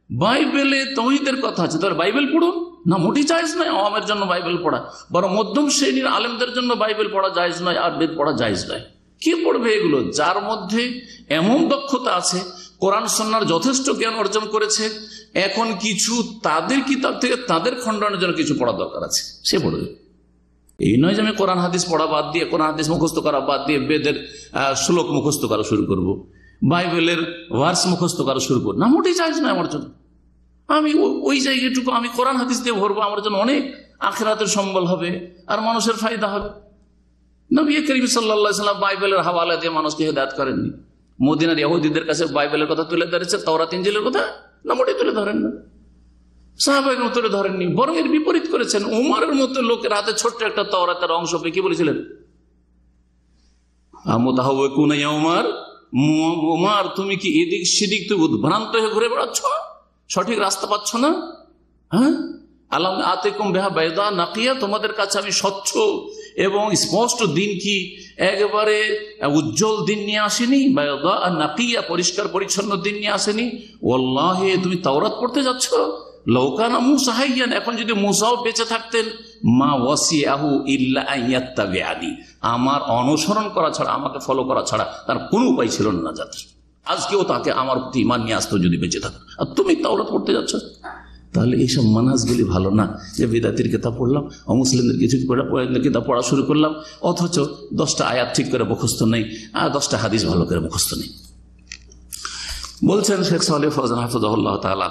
বাইবেলে তাওহীদের কথা আছে, তাহলে বাইবেল পড়ুন না? মোটেই জায়েজ নয় আওয়ামের জন্য বাইবেল পড়া, বরং মধ্যম শ্রেণীর আলেমদের জন্য বাইবেল পড়া জায়েজ নয়, আর বেদ পড়া জায়েজ নয়। কে পড়বে এগুলো? যার মধ্যে এমন দক্ষতা আছে, কোরআন সুন্নাহর যথেষ্ট জ্ঞান অর্জন করেছে, এখন কিছু তাদের কিতাব থেকে তাদের খণ্ডনের জন্য কিছু পড়া দরকার আছে, সে পড়বে। এই নয় যে আমি কোরআন হাদিস পড়া বাদ দিয়ে, কোরআন হাদিস মুখস্থ করা বাদ দিয়ে বেদের শ্লোক মুখস্থ করা শুরু করব, বাইবেলের ভার্স মুখস্থ করা শুরু করবো, না, মোটেই জায়েজ নয় আমার জন্য। আমি ওই জায়গাটুকু আমি কোরআন হাদিস দিয়ে ভরবো, আমার জন্য অনেক আখিরাতের সম্বল হবে আর মানুষের ফায়দা হবে। নবী করিম সাল্লাল্লাহু আলাইহি ওয়াসাল্লাম বাইবেলের হাওয়ালা দিয়ে মানুষকে হেদায়েত করেননি। মদিনার ইহুদিদের কাছে বাইবেলের কথা তুলে ধরেছে, তাওরাত ইনজিলের কথা না, মোটেই তুলে ধরেন না। সাহাবায়ে তুলে ধরেননি, বরং এর বিপরীত করেছেন। উমরের মতো লোকের হাতে ছোট্ট একটা তাওরাতের অংশ পেয়ে কি বলেছিলেন? আমুতাহাওয়াকুনা ইয়া উমর, উমর তুমি কি এদিক সেদিক তুমি উদ্ভ্রান্ত হয়ে ঘুরে বেড়াচ্ছ, সঠিক রাস্তা পাচ্ছ না? হ্যাঁ, আলাম আতিকুম বিহা বাইদা নাকিয়া, তোমাদের কাছে আমি স্বচ্ছ এবং স্পষ্ট দিন কি একেবারে উজ্জ্বল দিন নিয়ে আসেনি, বাইদা আর নাকিয়া পরিষ্কার পরিচ্ছন্ন দিন নিয়ে আসেনি। ওয়াল্লাহি, তুমি তাওরাত পড়তে যাচ্ছ, লাউকানা মূসা হাইয়ান, এখন যদি মূসাও বেঁচে থাকতেন, মা ওয়াসিআহু ইল্লা আন ইয়াত্তাবিআনি, আমার অনুসরণ করা ছাড়া, আমাকে ফলো করা ছাড়া তার কোনো উপায় ছিল না যাতে আজকেও তাকে আমার প্রতি ঈমান নিয়ে আসতো যদি বেঁচে থাকতো। আর তুমি তাওরাত পড়তে যাচ্ছ, তাহলে এইসব মানাজগুলি ভালো না। যে বিদাতির কিতাব পড়লাম, অমুসলিমদের কিছু কিতাব পড়া শুরু করলাম, অথচ 10টা আয়াত ঠিক করে মুখস্থ নেই আর 10টা হাদিস ভালো করে মুখস্থ নেই। বলছেন শেখ সালেহ ফৌজান হাফিজাহুল্লাহ তাআলা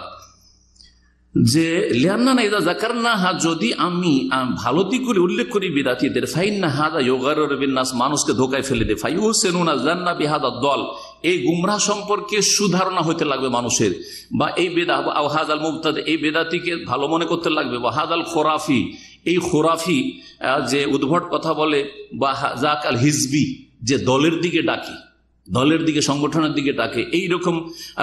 যে লিআন্নানা ইযা যাকারনাহা, যদি আমি ভালো দিকগুলি উল্লেখ করি বিদাতীদের, ফাইন্না হাযা ইউগাররিরু বিন-নাস, মানুষকে ধোঁকায় ফেলে দেয়, ফায়ুহসিনুনা যান্না বিহাদা দল, এই গুমরাহ সম্পর্কে সুধারণা হতে লাগবে মানুষের, বা এই বেদা আও হাযাল মুবতাদি, এই বেদাতিকে ভালো মনে করতে লাগবে, বা হাযাল খোরাফি, এই খোরাফি যে উদ্ভট কথা বলে, বা যাকাল হিজবি, যে দলের দিকে ডাকি, দলের দিকে সংগঠনের দিকে ডাকে, এইরকম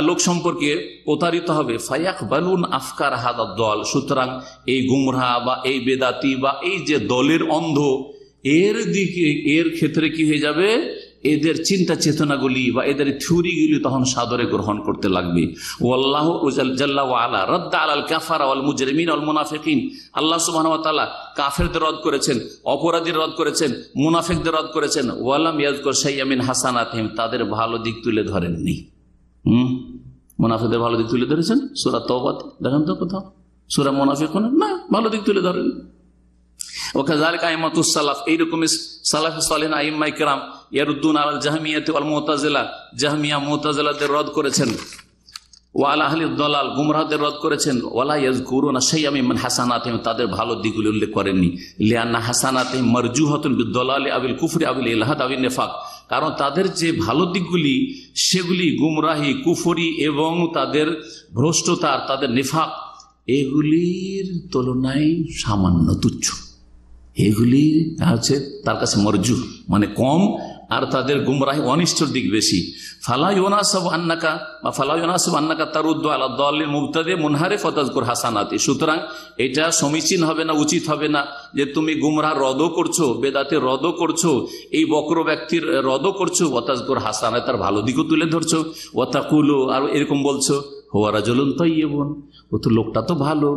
লোক সম্পর্কে প্রতারিত হবে। ফায়াকবালুন আফকার হাদা দল, সুতরাং এই গুমরাহ বা এই বেদাতি বা এই যে দলের অন্ধ, এর দিকে, এর ক্ষেত্রে কি হয়ে যাবে, এদের চিন্তা চেতনাগুলি বা এদের থিওরিগুলি তখন সাদরে গ্রহণ করতে লাগবে। ওয়াল্লাহু জাল্লা ওয়া আলা রাদ্দা আলাল কাফারা ওয়াল মুজরিমিন ওয়াল মুনাফিকিন, আল্লাহ সুবহানাহু ওয়া তাআলা কাফেরদের রদ করেছেন, অপরাধীদের রদ করেছেন, মুনাফিকদের রদ করেছেন। ওয়ালাম ইয়াযকুর শাইআ মিন হাসানাতিহিম, তাদের ভালো দিক তুলে ধরেননি। মুনাফিকদের ভালো দিক তুলে ধরেছেন সূরা তাওবাতে, দেখেন তো কোথাও সূরা মুনাফিকুন, না ভালো দিক তুলে ধরেন। ওয়াকাযালিকা আইম্মাতুস সালাফ, এইরকম সালাফে সালেহিন আইম্মায়ে কেরাম ইয়ারুদ্দুন আলাল জাহমিয়াতি ওয়াল মুতাজিলা, জাহমিয়া মুতাজিলাদের রদ করেছেন, ওয়া আলা আহলিদ দালাল, গুমরাহদের রদ করেছেন। ওয়ালা ইয়াযকুরুনা শাইআ মিন হাসানাতিহিম, তাদের ভালো দিকগুলি উল্লেখ করেননি। লিআন্না হাসানাতিহিম মারজুহাতুন বিদ-দালালি আবিল কুফরি আবিল ইলহাদ আবিল নিফাক, কারণ তাদের যে ভালো দিকগুলি সেগুলি গুমরাহি, কুফরি এবং তাদের ভ্রষ্টতা, তাদের নিফাক, এগুলির তুলনায় সামান্য তুচ্ছ, এগুলি হচ্ছে তার কাছে মরজু মানে কম, আর তাদের গুমরাহি অনিষ্টর দিক বেশি। ফালা ইউনাসাবু আন্নাকা বা ফালা ইউনাসাবু আন্নাকা তারুদ্দু আলা দাল্লিল মুবতাদি মুনহারিফ ওয়া তাযকুর হাসানাতি, সুতরাং এটা সমীচীন হবে না, উচিত হবে না যে তুমি গুমরাহ রদও করছো, বেদাতের রদও করছো, এই বক্র ব্যক্তির রদও করছো, ওয়া তাযকুর হাসানাত, তার ভালো দিকও তুলে ধরছো, ওয়া তাকুলু, আর এরকম বলছো, হুয়া রাজুলুন তাইয়্যিবুন, ও তো লোকটা তো ভালো,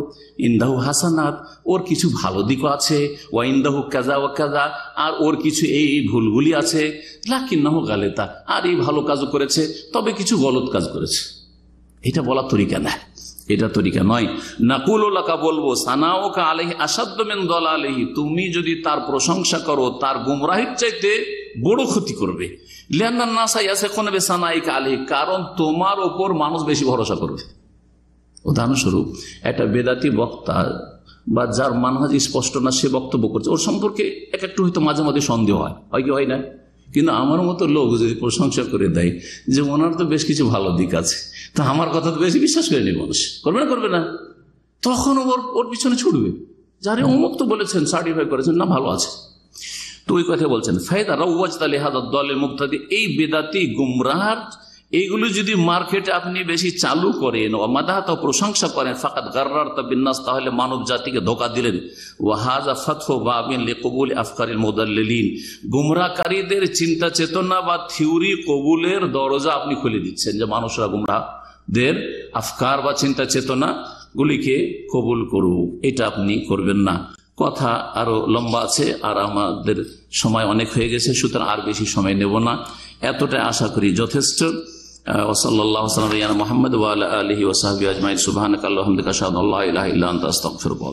ইনদাহু হাসানাত, ওর কিছু ভালো দিকও আছে, ওয়া ইনদাহু কাযা ওয়া কাযা, আর ওর কিছু এই ভুলগুলি আছে, লাকিন্নাহু গালিতা, আর এই ভালো কাজও করেছে, তবে কিছু গলত কাজ করেছে। এটা বলার তরিকা না, এটা তরিকা নয়। নাকুলু লাকা, বলবো, সানাউকা আলাইহি আসাদ্দু মিন দালালিহি, তুমি যদি তার প্রশংসা করো তার গুমরাহির চাইতে বড় ক্ষতি করবে। লিআন্নান নাসা ইয়াসিকুনা বিসানাইকা আলাইহি, কারণ তোমার উপর মানুষ বেশি ভরসা করবে। উদাহরণস্বরূপ, একটা বেদাতি বক্তা বা যার মানহাজ স্পষ্ট না, সে বক্তব্য করছে, ওর সম্পর্কে একটু হয়তো মাঝে মাঝে সন্দেহ হয়, কি হয় না? কিন্তু আমার মতো লোক যদি প্রশংসা করে দেয় যে ওনার তো বেশ কিছু ভালো দিক আছে, তো আমার কথা তো বেশি বিশ্বাস করে নেই মানুষ, করবে না করবে না? তখন ওর পিছনে ছুটবে, যারে অমুক তো বলেছেন, সার্টিফাই করেছেন, না ভালো আছে। তো ওই কথা বলছেন, ফায়দা রাওয়াজতা লিহাদা দলের মুবতাদি, এই বেদাতি গুমরাহ এইগুলো যদি মার্কেটে আপনি বেশি চালু করেন, ও মাদাহাত, প্রশংসা করেন, ফাকাদ গাররারতা বিন্নাস, তাহলে মানব জাতিকে ধোঁকা দিলেন। ওয়া হাযা ফাতহু বাবিন লিকবুল আফকারিল মুদাল্লিলিন, গুমরাহকারীদের চিন্তা চেতনা বা থিওরি কবুলের দরজা আপনি খুলে দিচ্ছেন, যে মানুষরা গুমরাহদের আফকার বা চিন্তা চেতনা গুলিকে কবুল করুক, এটা আপনি করবেন না। কথা আরো লম্বা আছে, আর আমাদের সময় অনেক হয়ে গেছে, সুতরাং আর বেশি সময় নেব না, এতটাই আশা করি যথেষ্ট। ওয়াসাল্লাল্লাহু আলা মুহাম্মদ ওয়া আলা আলিহি ওয়া সাহবিহি আজমাইন, সুবহানাকাল্লাহুম্মা ওয়া বিহামদিকা আশহাদু আল্লা ইলাহা ইল্লা আনতা আস্তাগফিরুকা।